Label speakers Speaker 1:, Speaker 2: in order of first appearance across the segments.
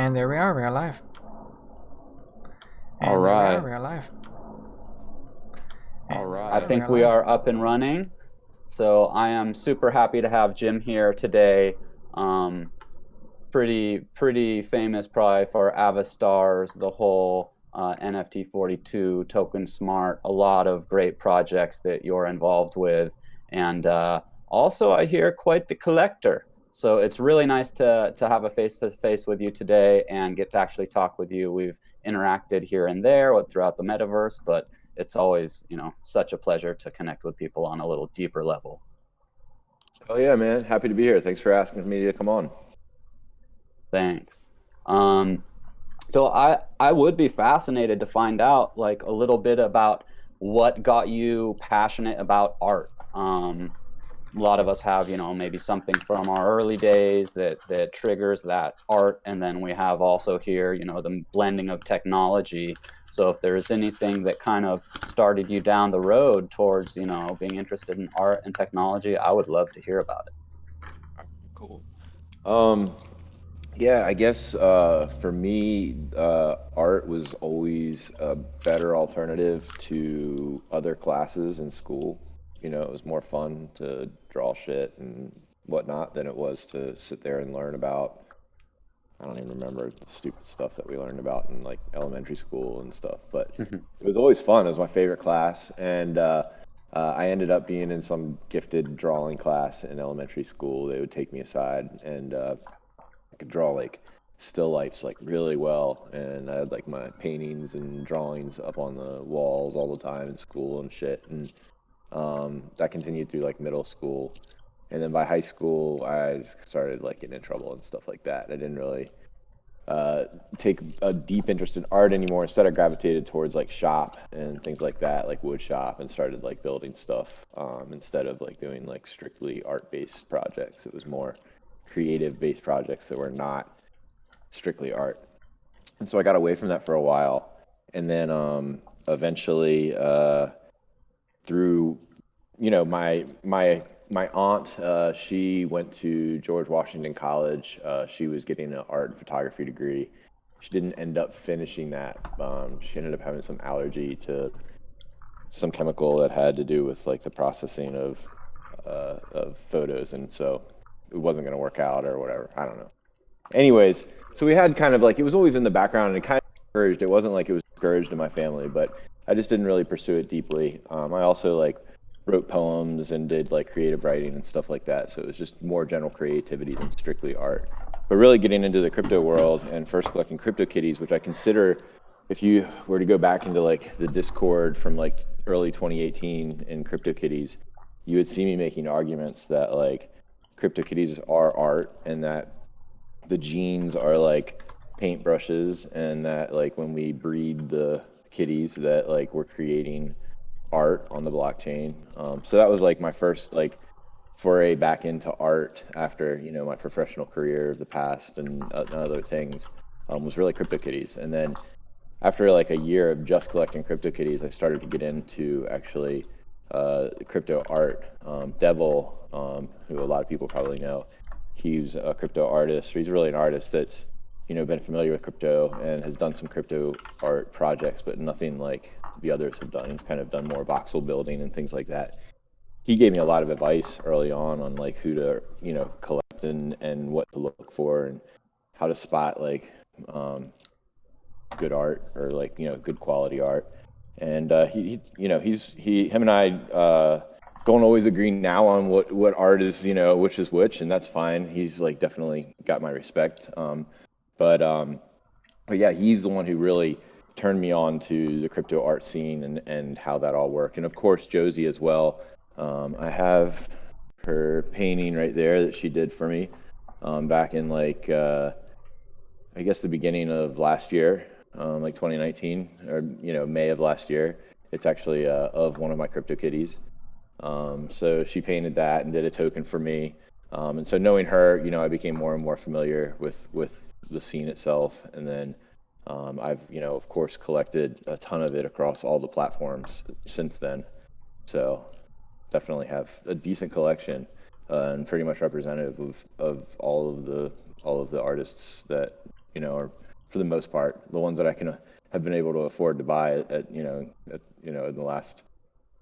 Speaker 1: And there we are, we're live.
Speaker 2: All
Speaker 1: And there we are,
Speaker 2: right.
Speaker 1: we're live.
Speaker 2: All
Speaker 1: And there we
Speaker 2: right. I
Speaker 1: are, we're
Speaker 2: think we
Speaker 1: live.
Speaker 2: are up and running. So I am super happy to have Jim here today. Um, pretty famous probably for Avastars, the whole NFT 42, Token Smart, a lot of great projects that you're involved with. And also I hear quite the collector. So it's really nice to have a face-to-face with you today and get to actually talk with you. We've interacted here and there throughout the metaverse, but it's always, such a pleasure to connect with people on a little deeper level.
Speaker 3: Oh yeah, man. Happy to be here. Thanks for asking me to come on.
Speaker 2: Thanks. Um, so I would be fascinated to find out like a little bit about what got you passionate about art. A lot of us have, maybe something from our early days that triggers that art, and then we have also here, the blending of technology. So if there's anything that kind of started you down the road towards, being interested in art and technology, I would love to hear about it.
Speaker 3: Cool. Um, yeah, I guess for me, art was always a better alternative to other classes in school. It was more fun to draw shit and whatnot than it was to sit there and learn about. I don't even remember the stupid stuff that we learned about in like elementary school and stuff, but it was always fun. It was my favorite class, and I ended up being in some gifted drawing class in elementary school. They would take me aside, and I could draw like still lifes like really well, and I had like my paintings and drawings up on the walls all the time in school and shit, and that continued through like middle school. And then by high school, I just started like getting in trouble and stuff like that. I didn't really uh, take a deep interest in art anymore. Instead, I gravitated towards like shop and things like that, like wood shop, and started like building stuff instead of like doing like strictly art-based projects. It was more creative-based projects that were not strictly art. And so I got away from that for a while, and then eventually through my aunt, she went to George Washington College. She was getting an art and photography degree. She didn't end up finishing that. She ended up having some allergy to some chemical that had to do with like the processing of photos, and so it wasn't going to work out or whatever. I don't know. Anyways, so we had kind of like it was always in the background and it kind of encouraged. It wasn't like it was encouraged in my family, but I just didn't really pursue it deeply. I also like wrote poems and did like creative writing and stuff like that. So it was just more general creativity than strictly art. But really getting into the crypto world and first collecting CryptoKitties, which I consider, if you were to go back into like the Discord from like early 2018 in CryptoKitties, you would see me making arguments that like CryptoKitties are art and that the genes are like paintbrushes and that like when we breed the kitties that like we're creating art on the blockchain. So that was like my first like foray back into art after my professional career of the past and other things, was really CryptoKitties. And then after like a year of just collecting CryptoKitties, I started to get into actually crypto art. Devil, who a lot of people probably know, he's a crypto artist. He's really an artist that's been familiar with crypto and has done some crypto art projects, but nothing like the others have done. He's kind of done more voxel building and things like that. He gave me a lot of advice early on like who to collect and what to look for and how to spot like good art or like good quality art. And him and I don't always agree now on what art is, which is which, and that's fine. He's like definitely got my respect. But but yeah, he's the one who really turned me on to the crypto art scene and how that all worked. And of course Josie as well. I have her painting right there that she did for me back in like I guess the beginning of last year, like 2019 or May of last year. It's actually of one of my CryptoKitties. So she painted that and did a token for me. And so knowing her, I became more and more familiar with the scene itself. And then I've of course collected a ton of it across all the platforms since then. So definitely have a decent collection and pretty much representative of all of the artists that or for the most part, the ones that I can have been able to afford to buy in the last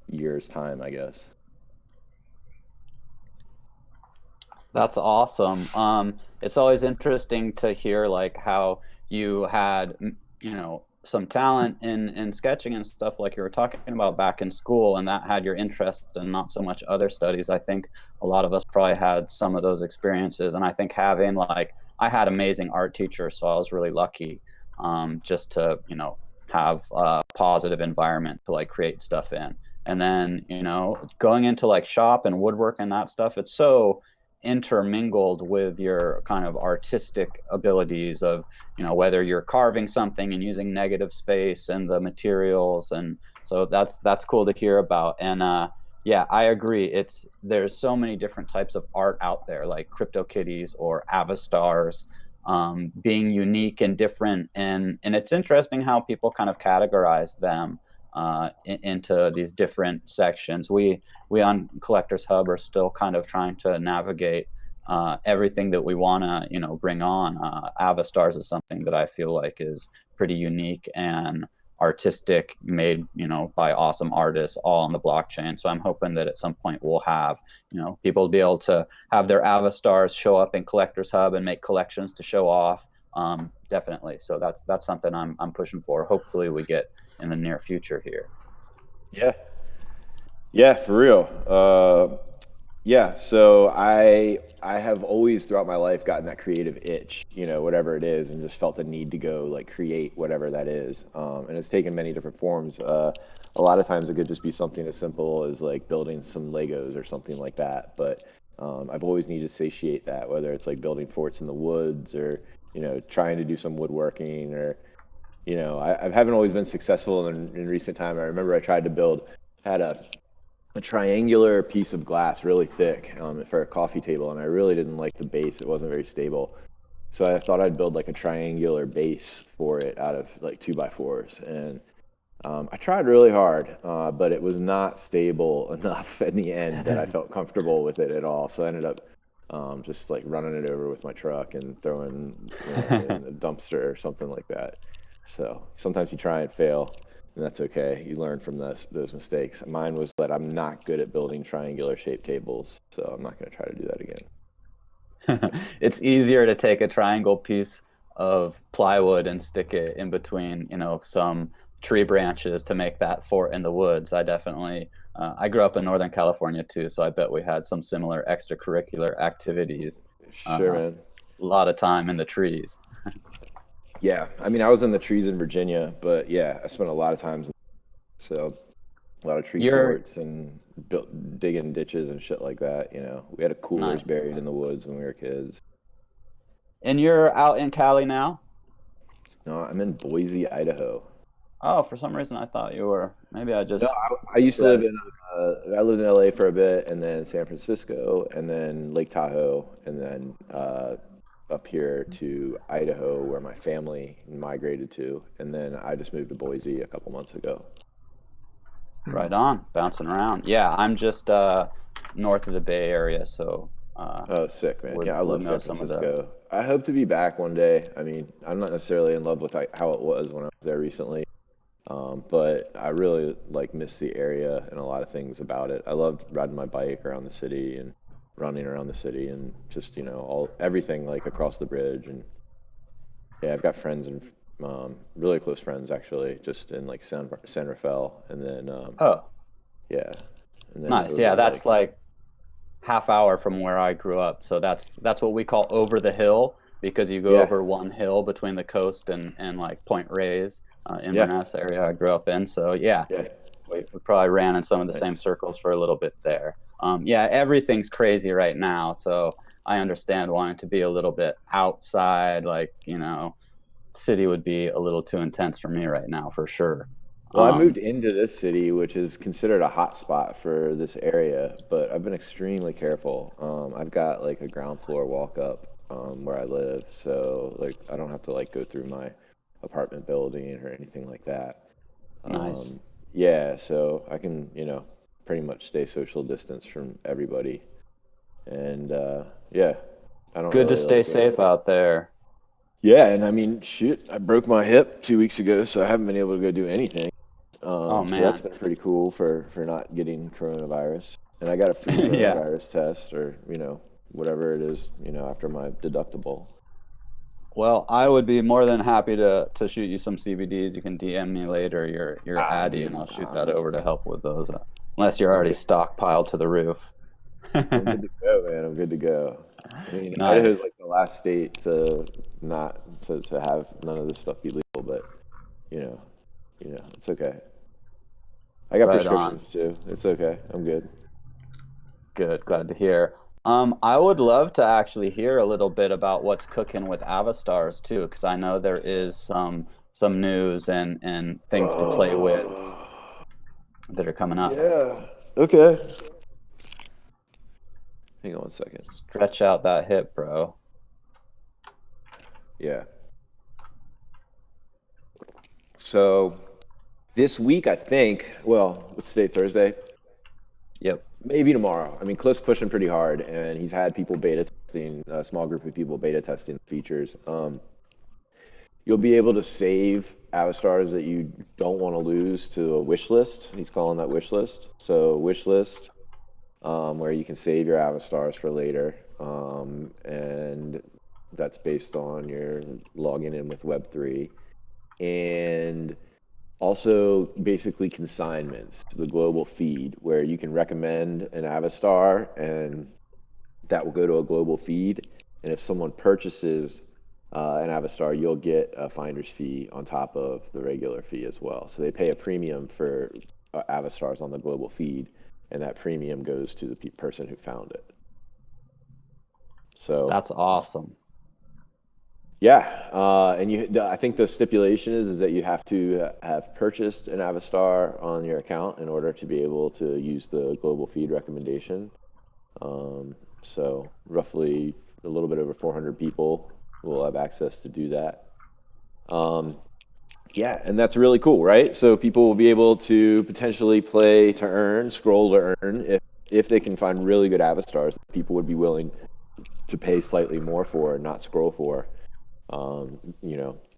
Speaker 3: year's time, I guess.
Speaker 2: That's awesome. It's always interesting to hear like how you had, some talent in sketching and stuff like you were talking about back in school, and that had your interest and not so much other studies. I think a lot of us probably had some of those experiences, and I think having like I had amazing art teachers, so I was really lucky, just to have a positive environment to like create stuff in. And then going into like shop and woodwork and that stuff, it's so intermingled with your kind of artistic abilities of whether you're carving something and using negative space and the materials. And so that's cool to hear about. And yeah, I agree, there's so many different types of art out there, like CryptoKitties or Avastars, being unique and different. And it's interesting how people kind of categorize them into these different sections. We on Collectors Hub are still kind of trying to navigate everything that we want to bring on. Avastars is something that I feel like is pretty unique and artistic, made by awesome artists, all on the blockchain. So I'm hoping that at some point we'll have people be able to have their Avastars show up in Collectors Hub and make collections to show off. Definitely. So that's something I'm pushing for. Hopefully we get in the near future here.
Speaker 3: Yeah, for real. Yeah, so I have always throughout my life gotten that creative itch, whatever it is, and just felt the need to go like create whatever that is. And it's taken many different forms. A lot of times it could just be something as simple as like building some Legos or something like that. But I've always needed to satiate that, whether it's like building forts in the woods or trying to do some woodworking or I haven't always been successful in recent time. I remember I tried to had a triangular piece of glass, really thick, for a coffee table, and I really didn't like the base. It wasn't very stable, so I thought I'd build like a triangular base for it out of like 2x4s, and I tried really hard, but it was not stable enough in the end that I felt comfortable with it at all. So I ended up just like running it over with my truck and throwing it in a dumpster or something like that. So sometimes you try and fail, and that's okay. You learn from those mistakes. Mine was that I'm not good at building triangular shaped tables, so I'm not going to try to do that again.
Speaker 2: It's easier to take a triangle piece of plywood and stick it in between, some tree branches to make that fort in the woods. I definitely, I grew up in Northern California too, so I bet we had some similar extracurricular activities.
Speaker 3: Sure, man.
Speaker 2: A lot of time in the trees.
Speaker 3: Yeah, I mean, I was in the trees in Virginia, but yeah, I spent a lot of times, so a lot of tree
Speaker 2: You're
Speaker 3: forts and digging ditches and shit like that. We had a coolers
Speaker 2: nice.
Speaker 3: buried in the woods when we were kids.
Speaker 2: And you're out in Cali now?
Speaker 3: No, I'm in Boise, Idaho.
Speaker 2: Oh, for some reason I thought you were. Maybe I
Speaker 3: No,
Speaker 2: just
Speaker 3: I used to live
Speaker 2: read.
Speaker 3: in I lived in LA for a bit, and then San Francisco, and then Lake Tahoe, and then up here to Idaho, where my family migrated to, and then I just moved to Boise a couple months ago.
Speaker 2: Right on, bouncing around. Yeah, I'm just north of the Bay Area, so
Speaker 3: Oh, sick, man. Yeah, I
Speaker 2: would
Speaker 3: love
Speaker 2: know
Speaker 3: San
Speaker 2: some of the.
Speaker 3: Francisco. I hope to be back one day. I mean, I'm not necessarily in love with like how it was when I was there recently, but I really like miss the area and a lot of things about it. I loved riding my bike around the city and running around the city and just all everything like across the bridge. And yeah, I've got friends and really close friends actually, just in like San Rafael, and then
Speaker 2: Oh,
Speaker 3: yeah, and then
Speaker 2: nice. Yeah,
Speaker 3: over
Speaker 2: that's
Speaker 3: like
Speaker 2: like half hour from where I grew up. So that's what we call over the hill, because you go
Speaker 3: yeah,
Speaker 2: over one hill between the coast and like Point Reyes,
Speaker 3: yeah,
Speaker 2: Inverness area I grew up in. So yeah,
Speaker 3: yeah,
Speaker 2: we probably ran in some of the same
Speaker 3: nice.
Speaker 2: circles for a little bit there. Yeah, everything's crazy right now, so I understand wanting to be a little bit outside. Like city would be a little too intense for me right now, for sure.
Speaker 3: Well, I
Speaker 2: Um,
Speaker 3: moved into this city, which is considered a hot spot for this area, but I've been extremely careful. I've got like a ground floor walk up where I live, so like I don't have to like go through my apartment building or anything like that.
Speaker 2: nice.
Speaker 3: Um, yeah, so I can, pretty much stay social distance from everybody, and yeah, I don't
Speaker 2: Good to
Speaker 3: really
Speaker 2: stay
Speaker 3: like.
Speaker 2: safe out there.
Speaker 3: Yeah, and I mean, shoot, I broke my hip 2 weeks ago, so I haven't been able to go do anything.
Speaker 2: Oh
Speaker 3: So that's
Speaker 2: man.
Speaker 3: been pretty cool for not getting coronavirus. And I got a free
Speaker 2: Yeah.
Speaker 3: coronavirus test, or whatever it is, after my deductible.
Speaker 2: Well, I would be more than happy to shoot you some CBDs. You can DM me later your
Speaker 3: Ah,
Speaker 2: Addy, and
Speaker 3: dude,
Speaker 2: I'll shoot that over to help with those. Unless you're
Speaker 3: I'm
Speaker 2: already
Speaker 3: good.
Speaker 2: stockpiled to the roof.
Speaker 3: I'm good to go, man. I'm good to go. I mean, Idaho's
Speaker 2: Nice.
Speaker 3: like the last state to not to have none of this stuff be legal, but you know, it's okay. I got
Speaker 2: Right on.
Speaker 3: prescriptions too. It's okay. I'm good.
Speaker 2: Good. Glad to hear. I would love to actually hear a little bit about what's cooking with Avastars too, because I know there is some news and things to play with that are coming up.
Speaker 3: Yeah. Okay. Hang on one second.
Speaker 2: Stretch out that hip, bro.
Speaker 3: Yeah. So this week, I think, well, what's today, Thursday?
Speaker 2: Yep.
Speaker 3: Maybe tomorrow. I mean, Cliff's pushing pretty hard, and he's had people beta testing, a small group of people beta testing the features. You'll be able to save Avastars that you don't want to lose to a wish list. He's calling that wish list. So wish list, where you can save your Avastars for later, and that's based on your logging in with Web3, and also basically consignments, the global feed, where you can recommend an Avastar, and that will go to a global feed. And if someone purchases an Avastar, you'll get a finder's fee on top of the regular fee as well. So they pay a premium for Avastars on the global feed, and that premium goes to the person who found it. So
Speaker 2: That's awesome.
Speaker 3: yeah, and I think the stipulation is that you have to have purchased an Avastar on your account in order to be able to use the global feed recommendation. So roughly a little bit over 400 people will have access to do that. Yeah, and that's really cool, right? So people will be able to potentially play to earn, scroll to earn, if they can find really good Avastars that people would be willing to pay slightly more for and not scroll for.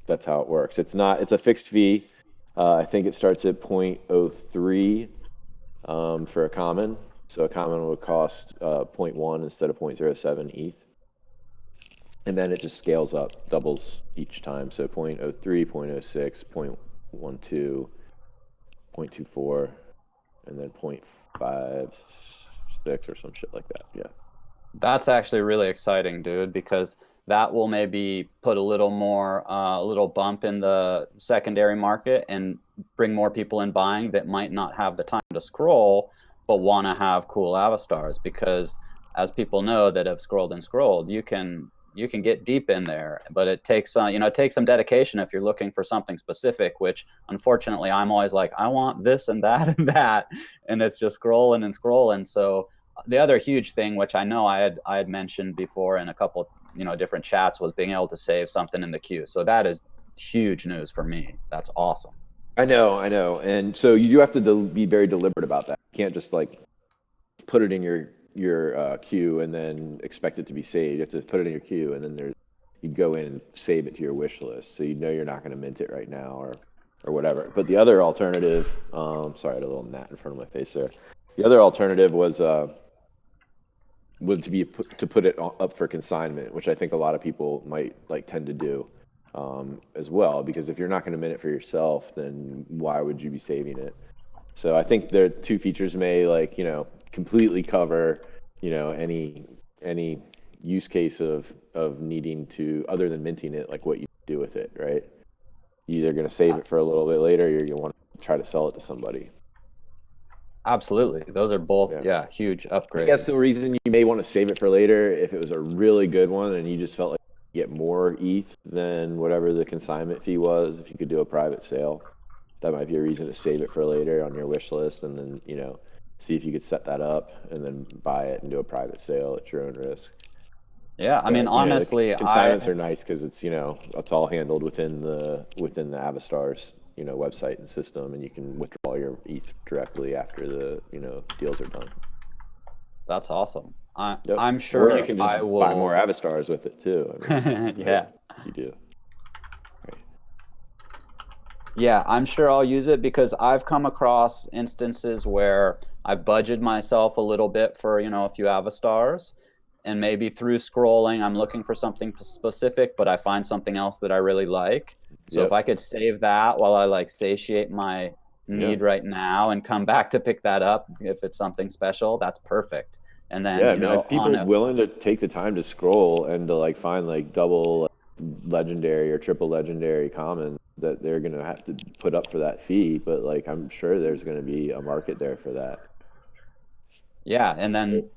Speaker 3: That's how it works. It's a fixed fee. I think it starts at 0.03 for a common. So a common would cost 0.1 instead of 0.07 ETH. And then it just scales up, doubles each time. So 0.03, 0.06, 0.12, 0.24, and then 0.56 or some shit like that. Yeah.
Speaker 2: That's actually really exciting, dude, because that will maybe put a little more, a little bump in the secondary market and bring more people in buying that might not have the time to scroll, but want to have cool Avastars. Because as people know that have scrolled and scrolled, you can get deep in there, but it takes it takes some dedication if you're looking for something specific. Which unfortunately, I'm always like, I want this and that and that, and it's just scrolling and scrolling. So the other huge thing, which I know I had mentioned before in a couple different chats, was being able to save something in the queue. So that is huge news for me. That's awesome.
Speaker 3: I know. And so you do have to be very deliberate about that. You can't just like put it in your queue and then expect it to be saved. You have to put it in your queue, and then you go in and save it to your wish list. So you're not going to mint it right now or whatever. But the other alternative, sorry, I had a little gnat in front of my face there. The other alternative was to put it up for consignment, which I think a lot of people might tend to do as well, because if you're not going to mint it for yourself, then why would you be saving it? So I think the two features may completely cover any use case of needing to, other than minting it, like what you do with it, right? You're either going to save it for a little bit later, or you're going to want to try to sell it to somebody.
Speaker 2: Absolutely, those are both huge upgrades.
Speaker 3: I guess the reason you may want to save it for later, if it was a really good one and you just felt like you get more ETH than whatever the consignment fee was, if you could do a private sale, that might be a reason to save it for later on your wish list, and then see if you could set that up and then buy it and do a private sale at your own risk.
Speaker 2: Yeah, I mean, honestly,
Speaker 3: consignments are nice because it's all handled within the Avastars website and system, and you can withdraw your ETH directly after the deals are done.
Speaker 2: That's awesome.
Speaker 3: Yep.
Speaker 2: I'm sure
Speaker 3: or you can just
Speaker 2: I will
Speaker 3: buy more Avastars with it too.
Speaker 2: Yeah.
Speaker 3: You do.
Speaker 2: Yeah, I'm sure I'll use it because I've come across instances where I've budgeted myself a little bit for, a few Avastars, and maybe through scrolling, I'm looking for something specific, but I find something else that I really like. So if
Speaker 3: Yep.
Speaker 2: I could save that while I like satiate my
Speaker 3: Yeah.
Speaker 2: need right now and come back to pick that up if it's something special, that's perfect. And
Speaker 3: Yeah,
Speaker 2: then,
Speaker 3: I mean,
Speaker 2: on
Speaker 3: people
Speaker 2: a
Speaker 3: willing to take the time to scroll and to like find like double legendary or triple legendary commons that they're gonna have to put up for that fee, but like I'm sure there's gonna be a market there for that.
Speaker 2: yeah, and then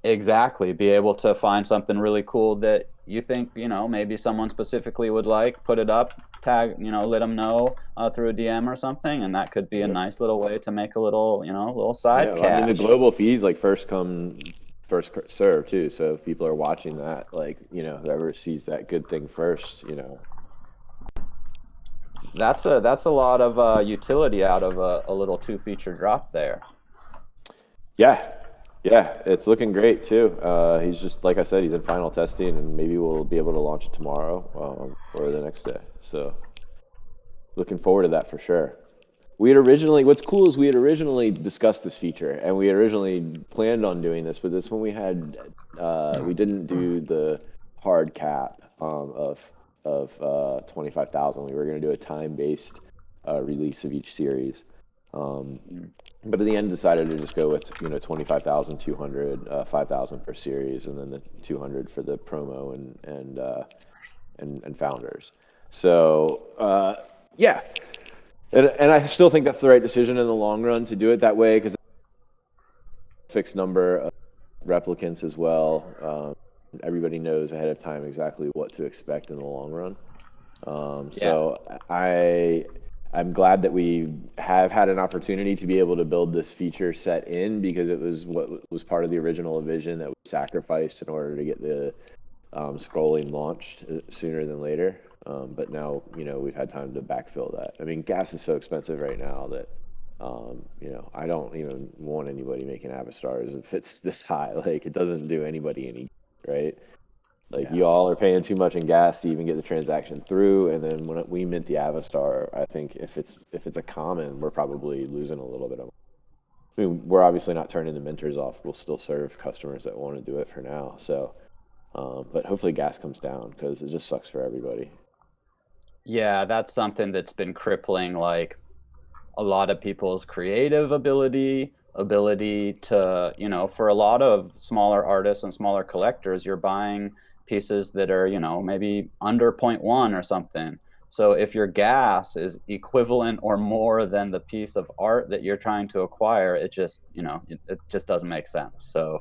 Speaker 2: exactly. Be able to find something really cool that you think, maybe someone specifically would like, put it up, tag, let them know through a DM or something, and that could be a
Speaker 3: Yep.
Speaker 2: nice little way to make a little, little side
Speaker 3: Yeah, well, I mean the
Speaker 2: cash.
Speaker 3: global fees like first come, first serve too. So if people are watching that, like whoever sees that good thing first,
Speaker 2: That's a lot of utility out of a little two feature drop there.
Speaker 3: Yeah, yeah, it's looking great too. He's just like I said, he's in final testing, and maybe we'll be able to launch it tomorrow or the next day. So looking forward to that for sure. What's cool is we had originally discussed this feature, and we had originally planned on doing this, but this when we didn't do the hard cap of 25,000. We were going to do a time-based release of each series. Um,
Speaker 2: Mm.
Speaker 3: but in the end decided to just go with 25,200, 5,000 per series, and then the 200 for the promo and founders. So yeah, and I still think that's the right decision in the long run to do it that way because fixed number of replicants as well. Everybody knows ahead of time exactly what to expect in the long run.
Speaker 2: Yeah.
Speaker 3: So I'm glad that we have had an opportunity to be able to build this feature set in because it was what was part of the original vision that we sacrificed in order to get the scrolling launched sooner than later. But now, we've had time to backfill that. I mean, gas is so expensive right now that, I don't even want anybody making Avastars if it's this high. Like, it doesn't do anybody any good, right? Like
Speaker 2: Yeah.
Speaker 3: you all are paying too much in gas to even get the transaction through, and then when we mint the Avastar, I think if it's a common, we're probably losing a little bit of. I mean, we're obviously not turning the minters off. We'll still serve customers that want to do it for now. So, but hopefully gas comes down because it just sucks for everybody.
Speaker 2: Yeah, that's something that's been crippling like a lot of people's creative ability to, for a lot of smaller artists and smaller collectors, you're buying pieces that are, maybe under point 0.1 or something. So if your gas is equivalent or more than the piece of art that you're trying to acquire, it just, it just doesn't make sense. So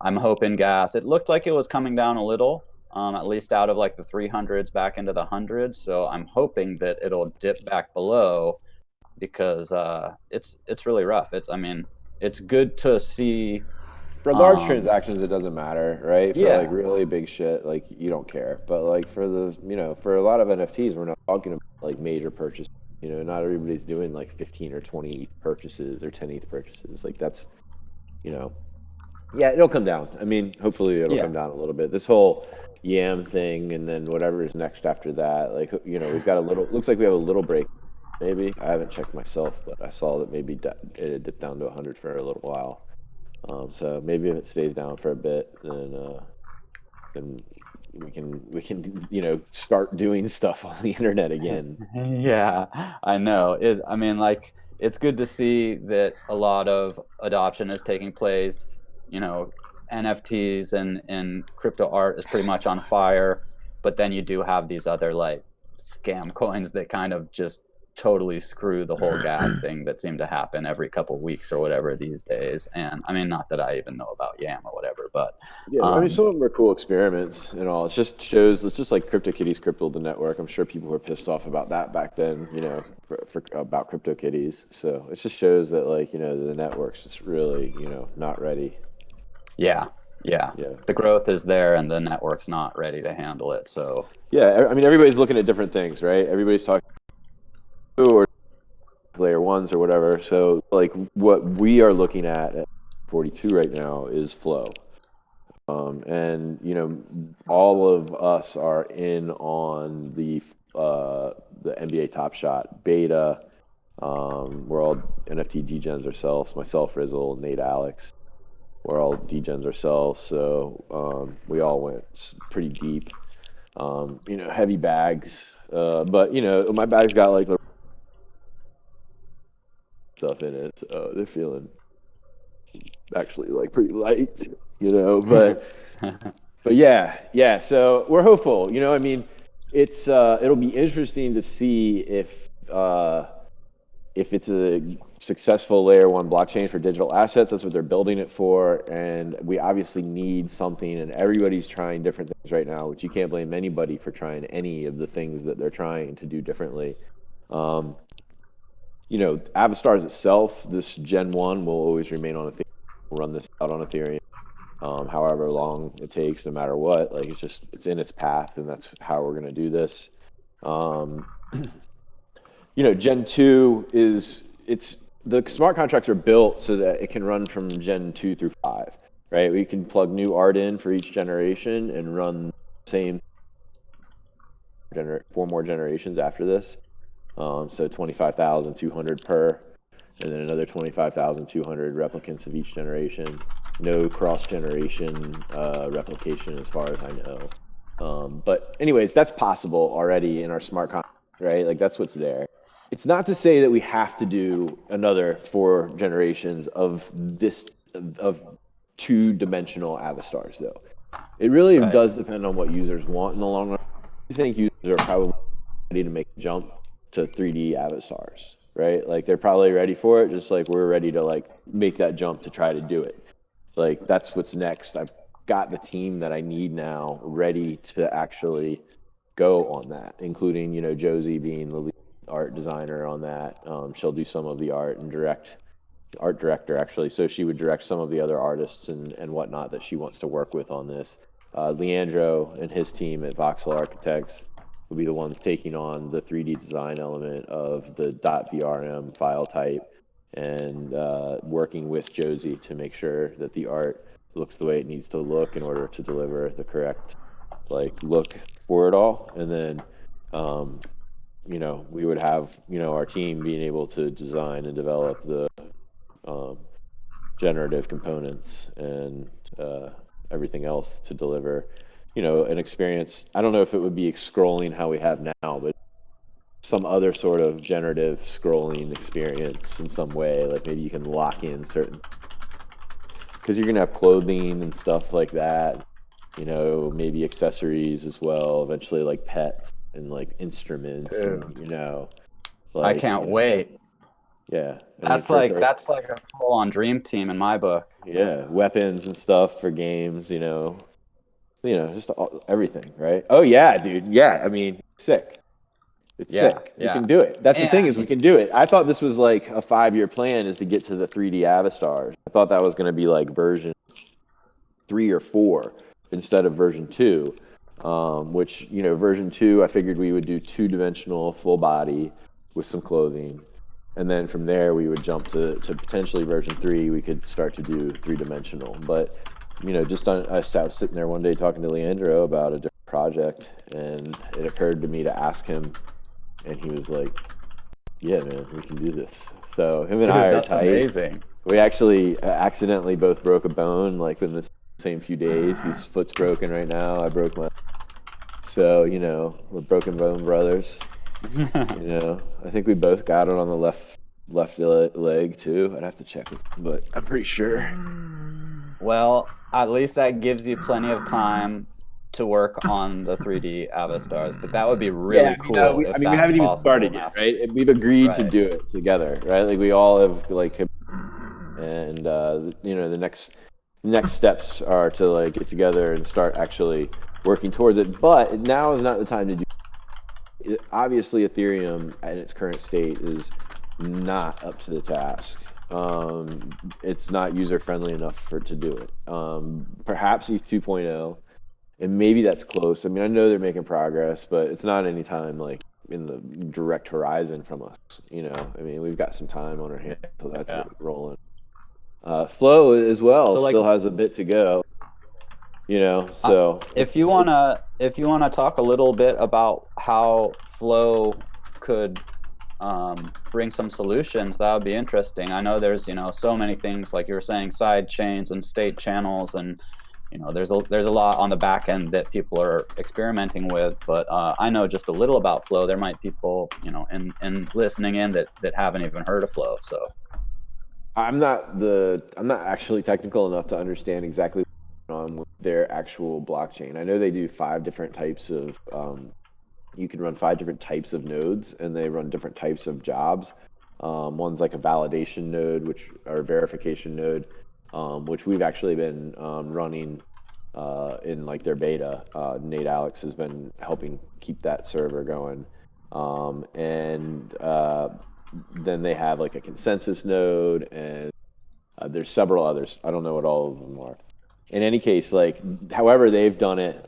Speaker 2: I'm hoping gas, it looked like it was coming down a little, at least out of like the 300s back into the hundreds. So I'm hoping that it'll dip back below because it's really rough. I mean, it's good to see.
Speaker 3: For large transactions, it doesn't matter, right? For like
Speaker 2: Yeah,
Speaker 3: really big shit, like you don't care. But like for for a lot of NFTs, we're not talking about like major purchases. Not everybody's doing like 15 or 20 ETH purchases or 10 ETH purchases. Like that's, you know, yeah, it'll come down. I mean, hopefully it'll
Speaker 2: yeah,
Speaker 3: come down a little bit. This whole Yam thing and then whatever is next after that, like, we've got looks like we have a little break. Maybe I haven't checked myself, but I saw that maybe it had dipped down to 100 for a little while. So maybe if it stays down for a bit, then we can start doing stuff on the internet again.
Speaker 2: yeah. I know it. I mean, like, it's good to see that a lot of adoption is taking place. You know, NFTs and crypto art is pretty much on fire, but then you do have these other like scam coins that kind of just totally screw the whole gas thing that seem to happen every couple weeks or whatever these days. And I mean, not that I even know about Yam or whatever, but
Speaker 3: Yeah, I mean,
Speaker 2: um,
Speaker 3: some of them are cool experiments and all. It just shows, it's just like CryptoKitties crippled the network. I'm sure people were pissed off about that back then, for about CryptoKitties. So it just shows that, like, the network's just really, not ready.
Speaker 2: yeah, yeah,
Speaker 3: Yeah.
Speaker 2: the growth is there and the network's not ready to handle it. So
Speaker 3: Yeah. I mean, everybody's looking at different things, right? Everybody's talking or layer ones or whatever. So, like, what we are looking at 42 right now is flow. And all of us are in on the the NBA Top Shot beta. We're all NFT degens ourselves. Myself, Rizzle, Nate, Alex. We're all degens ourselves, so we all went pretty deep. Heavy bags, but my bag's got like stuff in it, so they're feeling actually like pretty light, but yeah. So we're hopeful. I mean, it'll be interesting to see if it's a successful layer one blockchain for digital assets. That's what they're building it for, and we obviously need something. And everybody's trying different things right now, which you can't blame anybody for trying any of the things that they're trying to do differently. Avastars itself, this Gen 1 will always remain on Ethereum. We'll run this out on Ethereum, however long it takes, no matter what. Like, it's in its path, and that's how we're going to do this. Gen 2 the smart contracts are built so that it can run from Gen 2 through 5, right? We can plug new art in for each generation and run the same 4 more generations after this. So 25,200 per, and then another 25,200 replicants of each generation. No cross-generation replication as far as I know. But anyways, that's possible already in our smart contract, right? Like, that's what's there. It's not to say that we have to do another 4 generations of 2-dimensional Avastars, though. It really does depend on what users want in the long run. I think users are probably ready to make a jump to 3D Avastars, right? Like, they're probably ready for it, just like we're ready to like make that jump to try to do it. Like, that's what's next. I've got the team that I need now ready to actually go on that, including Josie being the lead art designer on that. She'll do some of the art and art director, actually, so she would direct some of the other artists and whatnot that she wants to work with on this. Leandro and his team at Voxel Architects will be the ones taking on the 3D design element of the .vrm file type, and working with Josie to make sure that the art looks the way it needs to look in order to deliver the correct look for it all. And then we would have our team being able to design and develop the generative components and everything else to deliver an experience. I don't know if it would be scrolling how we have now, but some other sort of generative scrolling experience in some way. Like, maybe you can lock in certain, because you're gonna have clothing and stuff like that, maybe accessories as well, eventually, like pets and like instruments. And,
Speaker 2: I can't wait.
Speaker 3: Yeah,
Speaker 2: That's like a full-on dream team in my book.
Speaker 3: Yeah, weapons and stuff for games, just everything, right? Oh yeah, dude. Yeah, I mean, sick. It's sick. We can do it. That's the thing, is we can do it. I thought this was like a 5-year plan, is to get to the 3D Avastars. I thought that was going to be like version 3 or 4 instead of version 2, which, version 2, I figured we would do 2-dimensional full body with some clothing. And then from there, we would jump to potentially version 3. We could start to do 3-dimensional. But, I was sitting there one day talking to Leandro about a different project, and it occurred to me to ask him, and he was like, yeah, man, we can do this. So him and I are tight.
Speaker 2: Amazing.
Speaker 3: We actually accidentally both broke a bone, like, in the same few days. His foot's broken right now. I broke my... So, we're broken bone brothers. I think we both got it on the left leg too. I'd have to check it, but I'm pretty sure.
Speaker 2: Well, at least that gives you plenty of time to work on the 3D Avastars, but that would be really cool.
Speaker 3: We haven't even started yet, right? We've agreed to do it together, right? Like, we all have and the next steps are to like get together and start actually working towards it. But now is not the time to do. Obviously, Ethereum at its current state is not up to the task. It's not user friendly enough to do it. Perhaps ETH 2.0, and maybe that's close. I mean, I know they're making progress, but it's not any time like in the direct horizon from us. I mean, we've got some time on our hands, so that's rolling. Flow as well still has a bit to go. So
Speaker 2: if you wanna talk a little bit about how Flow could bring some solutions, that would be interesting. I know there's, so many things, like you were saying, side chains and state channels, and there's a lot on the back end that people are experimenting with. But I know just a little about Flow. There might be people, and listening in that haven't even heard of Flow. So
Speaker 3: I'm not actually technical enough to understand exactly what's going on with their actual blockchain. I know they do 5 different types of you can run 5 different types of nodes, and they run different types of jobs. One's like a validation node, or verification node, which we've actually been running in like their beta. Nate Alex has been helping keep that server going, and then they have like a consensus node, and there's several others. I don't know what all of them are. In any case, like however they've done it,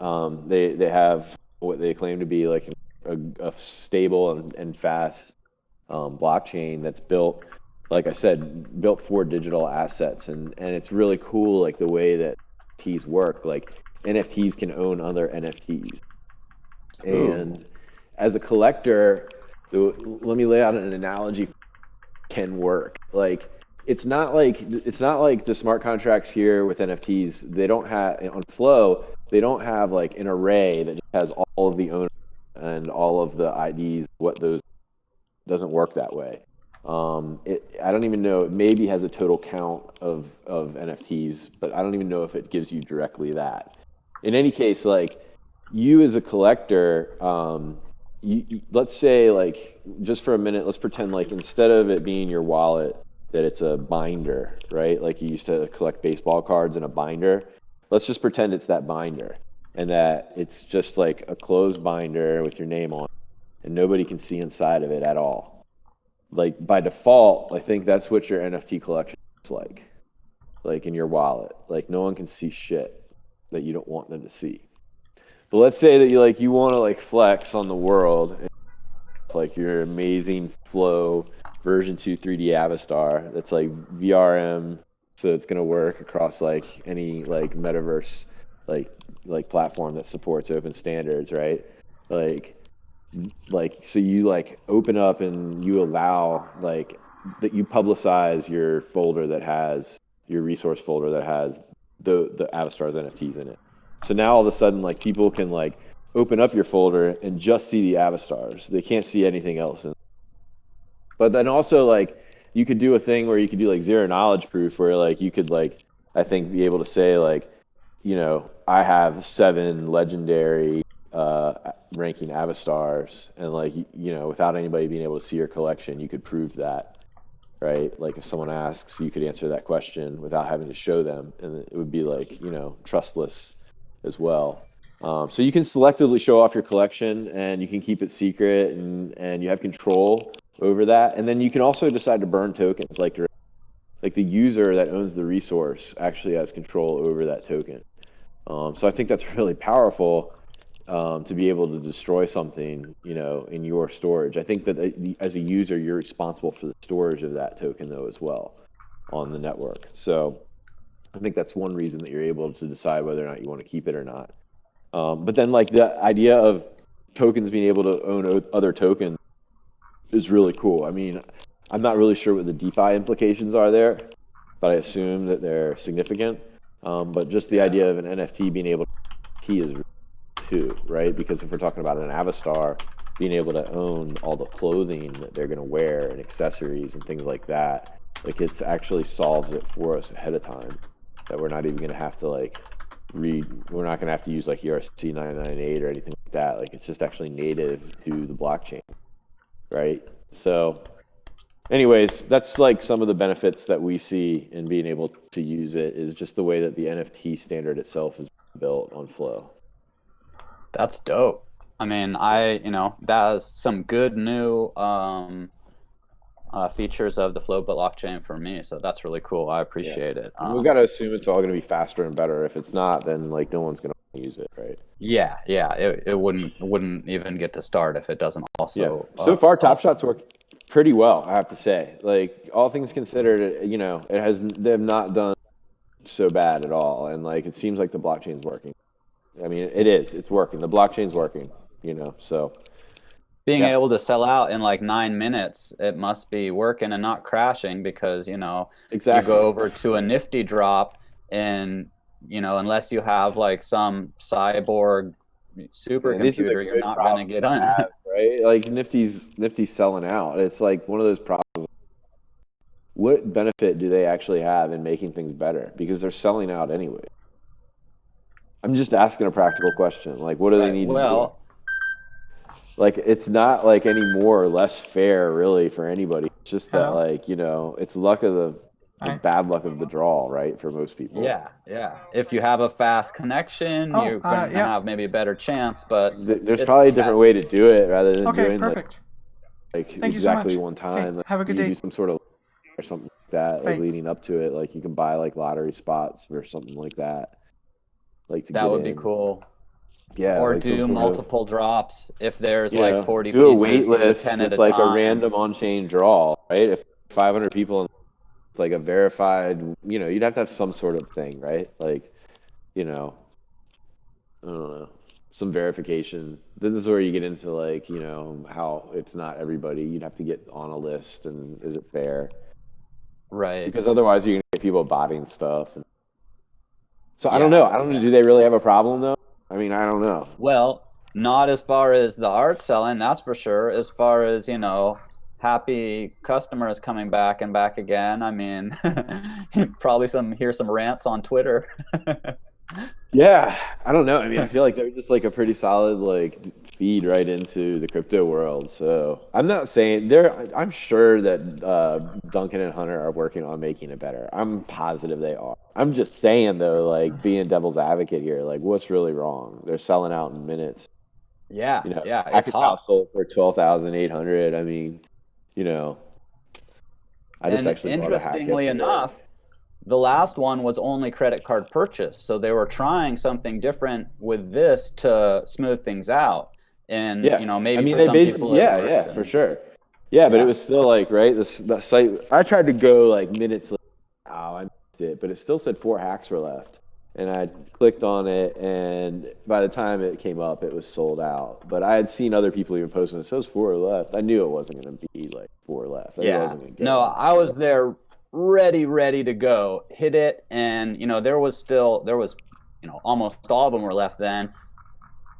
Speaker 3: they have what they claim to be like a stable and fast blockchain that's built, like I said, built for digital assets, and it's really cool, like the way that NFTs work. Like NFTs can own other NFTs, and as a collector, let me lay out an analogy. Can work like it's not like the smart contracts here with NFTs. They don't have on Flow. They don't have like an array that just has all of the owners and all of the IDs. What those doesn't work that way. I don't even know. It maybe has a total count of NFTs, but I don't even know if it gives you directly that. In any case, like you as a collector, let's say, like, just for a minute, let's pretend like instead of it being your wallet, that it's a binder, right? Like you used to collect baseball cards in a binder. Let's just pretend it's that binder, and that it's just like a closed binder with your name on it, and nobody can see inside of it at all. Like by default, I think that's what your NFT collection is like in your wallet. Like no one can see shit that you don't want them to see. But let's say that you want to like flex on the world, and, like your amazing Flow version 2 3D Avastar that's like VRM, so it's gonna work across like any like metaverse like platform that supports open standards, right? Like so you like open up and you allow like that you publicize your folder that has your resource folder that has the Avastar's NFTs in it. So now all of a sudden, like people can like open up your folder and just see the Avastars. They can't see anything else. But then also like you could do a thing where you could do like zero knowledge proof, where like you could like I think be able to say like, I have 7 legendary ranking Avastars, and like without anybody being able to see your collection, you could prove that, right? Like if someone asks, you could answer that question without having to show them, and it would be like trustless as well. So you can selectively show off your collection, and you can keep it secret, and you have control over that. And then you can also decide to burn tokens, like the user that owns the resource actually has control over that token. So I think that's really powerful, to be able to destroy something, in your storage. I think that as a user, you're responsible for the storage of that token though as well on the network. So I think that's one reason that you're able to decide whether or not you want to keep it or not. But then like the idea of tokens being able to own other tokens is really cool. I mean, I'm not really sure what the DeFi implications are there, but I assume that they're significant. But just the idea of an NFT being able to is too, right? Because if we're talking about an Avastar being able to own all the clothing that they're going to wear and accessories and things like that, like it's actually solves it for us ahead of time, that we're not even going to have to like we're not going to have to use like ERC 998 or anything like that. Like it's just actually native to the blockchain, right? So anyways, that's like some of the benefits that we see in being able to use it, is just the way that the NFT standard itself is built on Flow.
Speaker 2: that's dope. I mean, that is some good new features of the Flow blockchain for me. So that's really cool. I appreciate it.
Speaker 3: We've got to assume it's all going to be faster and better. If it's not, then like no one's going to use it, right?
Speaker 2: Yeah, it wouldn't even get to start if it doesn't also.
Speaker 3: Yeah. So far, Top Shot's worked pretty well, I have to say. Like all things considered, they have not done so bad at all, and like it seems like the blockchain's working. I mean, it's working. The blockchain's working. So
Speaker 2: being
Speaker 3: Yeah,
Speaker 2: able to sell out in like 9 minutes, it must be working and not crashing because, you
Speaker 3: exactly.
Speaker 2: go over to a nifty drop and, unless you have like some cyborg
Speaker 3: And these are the
Speaker 2: supercomputer, you're
Speaker 3: good
Speaker 2: not going to
Speaker 3: problems
Speaker 2: get
Speaker 3: to
Speaker 2: on.
Speaker 3: have, right? Like Nifty's selling out. It's like one of those problems. What benefit do they actually have in making things better? Because they're selling out anyway. I'm just asking a practical question. Like, what do they
Speaker 2: Right.
Speaker 3: need to do?
Speaker 2: Well,
Speaker 3: Like, it's not like any more or less fair, really, for anybody. It's just that,
Speaker 1: Hello.
Speaker 3: like, it's luck of the
Speaker 1: Hi.
Speaker 3: bad luck of the draw, right? For most people.
Speaker 2: yeah, yeah. If you have a fast connection,
Speaker 1: Oh,
Speaker 2: you're going to
Speaker 1: yeah.
Speaker 2: have maybe a better chance, but
Speaker 3: There's
Speaker 2: it's,
Speaker 3: probably a
Speaker 2: yeah,
Speaker 3: different way to do it rather than
Speaker 1: Okay,
Speaker 3: doing
Speaker 1: perfect.
Speaker 3: like
Speaker 1: Thank you so
Speaker 3: exactly
Speaker 1: much.
Speaker 3: one
Speaker 1: Okay,
Speaker 3: time. Like,
Speaker 1: have a good
Speaker 3: you
Speaker 1: day.
Speaker 3: do some sort of or something like that, like
Speaker 1: Bye.
Speaker 3: leading up to it. Like you can buy like lottery spots or something like that, like to
Speaker 2: that
Speaker 3: get
Speaker 2: would be
Speaker 3: in.
Speaker 2: cool.
Speaker 3: Yeah,
Speaker 2: Or
Speaker 3: like some
Speaker 2: do
Speaker 3: sort of,
Speaker 2: multiple drops. If there's like 40
Speaker 3: do a wait
Speaker 2: pieces, do 10
Speaker 3: list
Speaker 2: at
Speaker 3: with
Speaker 2: a
Speaker 3: like a
Speaker 2: time.
Speaker 3: random on-chain draw, right? If 500 people, like a verified, you'd have to have some sort of thing, right? Like, you know, I don't know, some verification. This is where you get into like, how it's not everybody. You'd have to get on a list, and is it fair?
Speaker 2: Right.
Speaker 3: Because otherwise, you're gonna get people botting stuff. So I don't
Speaker 2: Yeah.
Speaker 3: know. I don't know. Do they really have a problem though? I mean, I don't know.
Speaker 2: Well, not as far as the art selling, that's for sure. As far as, happy customers coming back and back again. I mean, probably hear some rants on Twitter.
Speaker 3: Yeah, I don't know. I mean, I feel like they're just like a pretty solid like feed right into the crypto world. So I'm not saying they're. I'm sure that Duncan and Hunter are working on making it better. I'm positive they are. I'm just saying though, like being devil's advocate here, like what's really wrong? They're selling out in minutes.
Speaker 2: Yeah, yeah, it's
Speaker 3: Package
Speaker 2: hot.
Speaker 3: sold for 12,800. I mean, you know, I just
Speaker 2: And
Speaker 3: actually bought a hack
Speaker 2: interestingly
Speaker 3: yesterday.
Speaker 2: enough, the last one was only credit card purchase. So they were trying something different with this to smooth things out. And,
Speaker 3: Yeah, I
Speaker 2: maybe
Speaker 3: mean
Speaker 2: for
Speaker 3: they
Speaker 2: some
Speaker 3: basically,
Speaker 2: people it
Speaker 3: yeah,
Speaker 2: worked.
Speaker 3: yeah, for
Speaker 2: And
Speaker 3: sure. Yeah, but it
Speaker 2: yeah,
Speaker 3: was still like right. That site. I tried to go like minutes. Oh, I missed it, but it still said 4 hacks were left, and I clicked on it, and by the time it came up, it was sold out. But I had seen other people even posting it says 4 left. I knew it wasn't going to be like 4 left. I
Speaker 2: yeah.
Speaker 3: wasn't going to get
Speaker 2: No,
Speaker 3: in.
Speaker 2: I was there ready to go, hit it. And, there was, almost all of them were left then.
Speaker 3: Oh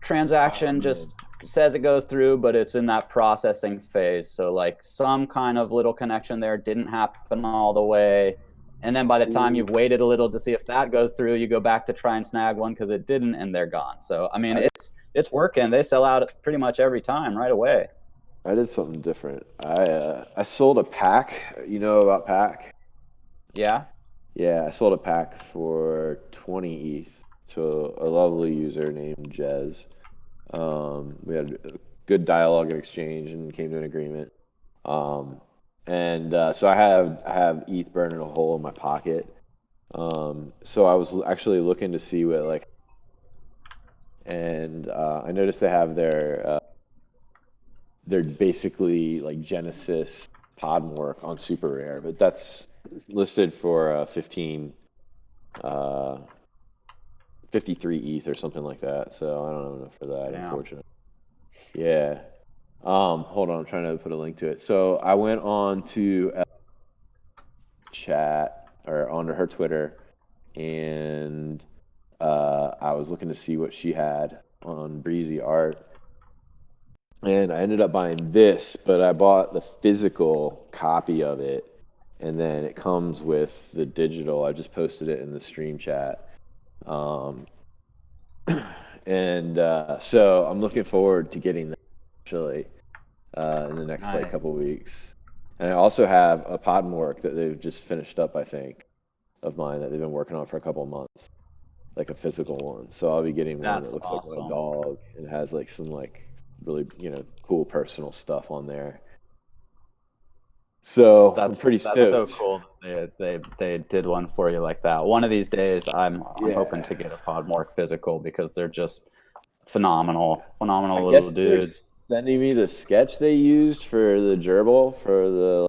Speaker 2: Transaction
Speaker 3: man.
Speaker 2: just says it goes through, but it's in that processing phase. So like some kind of little connection there didn't happen all the way. And then by the time
Speaker 3: See,
Speaker 2: you've waited a little to see if that goes through, you go back to try and snag one because it didn't, and they're gone. So I mean,
Speaker 3: I
Speaker 2: it's working. They sell out pretty much every time right away.
Speaker 3: I did something different. I sold a pack. You know about pack?
Speaker 2: Yeah,
Speaker 3: Yeah, I sold a pack for 20 ETH to a lovely user named Jez. We had a good dialogue and exchange and came to an agreement. Um, and so I have ETH burning a hole in my pocket. So I was actually looking to see what like, and I noticed they have their basically like Genesis Podmork on super rare, but that's listed for uh, 53 ETH or something like that. So I don't have enough for that,
Speaker 2: damn.
Speaker 3: unfortunately. Yeah. Hold on, I'm trying to put a link to it. So I went on to chat or onto her Twitter, and I was looking to see what she had on Breezy Art, and I ended up buying this, but I bought the physical copy of it, and then it comes with the digital. I just posted it in the stream chat. Um, and so I'm looking forward to getting that actually in the next like
Speaker 2: Nice.
Speaker 3: couple weeks. And I also have a Podmork that they've just finished up, I think, of mine that they've been working on for a couple of months, like a physical one. So I'll be getting one that
Speaker 2: That's
Speaker 3: looks like my
Speaker 2: awesome.
Speaker 3: dog and has like some like really, cool personal stuff on there. So I'm pretty
Speaker 2: That's so
Speaker 3: stoked.
Speaker 2: cool that they did one for you like that. One of these days, I'm hoping
Speaker 3: Yeah.
Speaker 2: to get a Podmork physical because they're just
Speaker 3: I
Speaker 2: phenomenal little
Speaker 3: guess they're
Speaker 2: dudes.
Speaker 3: sending me the sketch they used for the gerbil for the,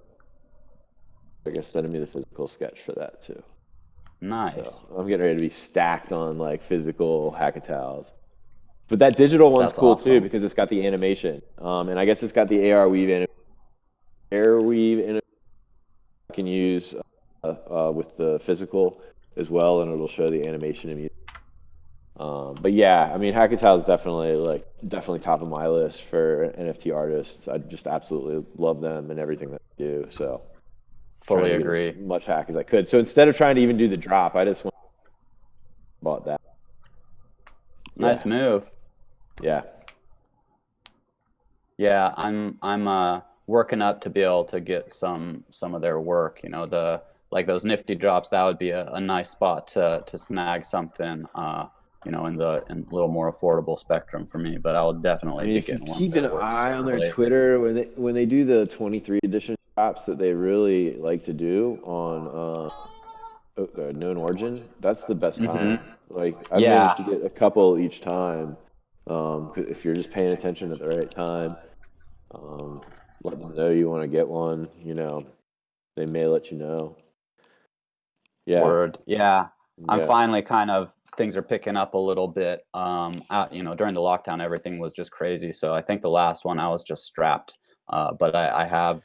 Speaker 3: I guess sending me the physical sketch for that too. So
Speaker 2: Nice.
Speaker 3: I'm getting ready to be stacked on like physical Hackatals. But that digital one's
Speaker 2: That's
Speaker 3: cool too
Speaker 2: awesome.
Speaker 3: because it's got the animation. And I guess it's got the AR weave in it. I can use with the physical as well, and it'll show the animation and music. But yeah, I mean, Hackatao is definitely top of my list for NFT artists. I just absolutely love them and everything that they do. So trying
Speaker 2: Fully
Speaker 3: to get as
Speaker 2: agree.
Speaker 3: much hack as I could. So instead of trying to even do the drop, I just bought that.
Speaker 2: Nice
Speaker 3: Yeah,
Speaker 2: move.
Speaker 3: yeah.
Speaker 2: Yeah, I'm working up to be able to get some of their work. You know, the like those nifty drops. That would be a nice spot to snag something. You know, in a little more affordable spectrum for me. But I will
Speaker 3: I
Speaker 2: definitely
Speaker 3: mean,
Speaker 2: be
Speaker 3: if you
Speaker 2: getting one of
Speaker 3: keep an
Speaker 2: their works
Speaker 3: eye on
Speaker 2: sooner or
Speaker 3: their
Speaker 2: later.
Speaker 3: Twitter when they do the 23 edition drops that they really like to do on Known Origin, that's the best time.
Speaker 2: Hmm.
Speaker 3: Like I've
Speaker 2: Yeah,
Speaker 3: managed to get a couple each time. 'Cause if you're just paying attention at the right time, um, let them know you want to get one. They may let you know. Yeah,
Speaker 2: word. Yeah, I'm
Speaker 3: yeah.
Speaker 2: finally kind of things are picking up a little bit. You know, during the lockdown, everything was just crazy. So I think the last one I was just strapped. But I have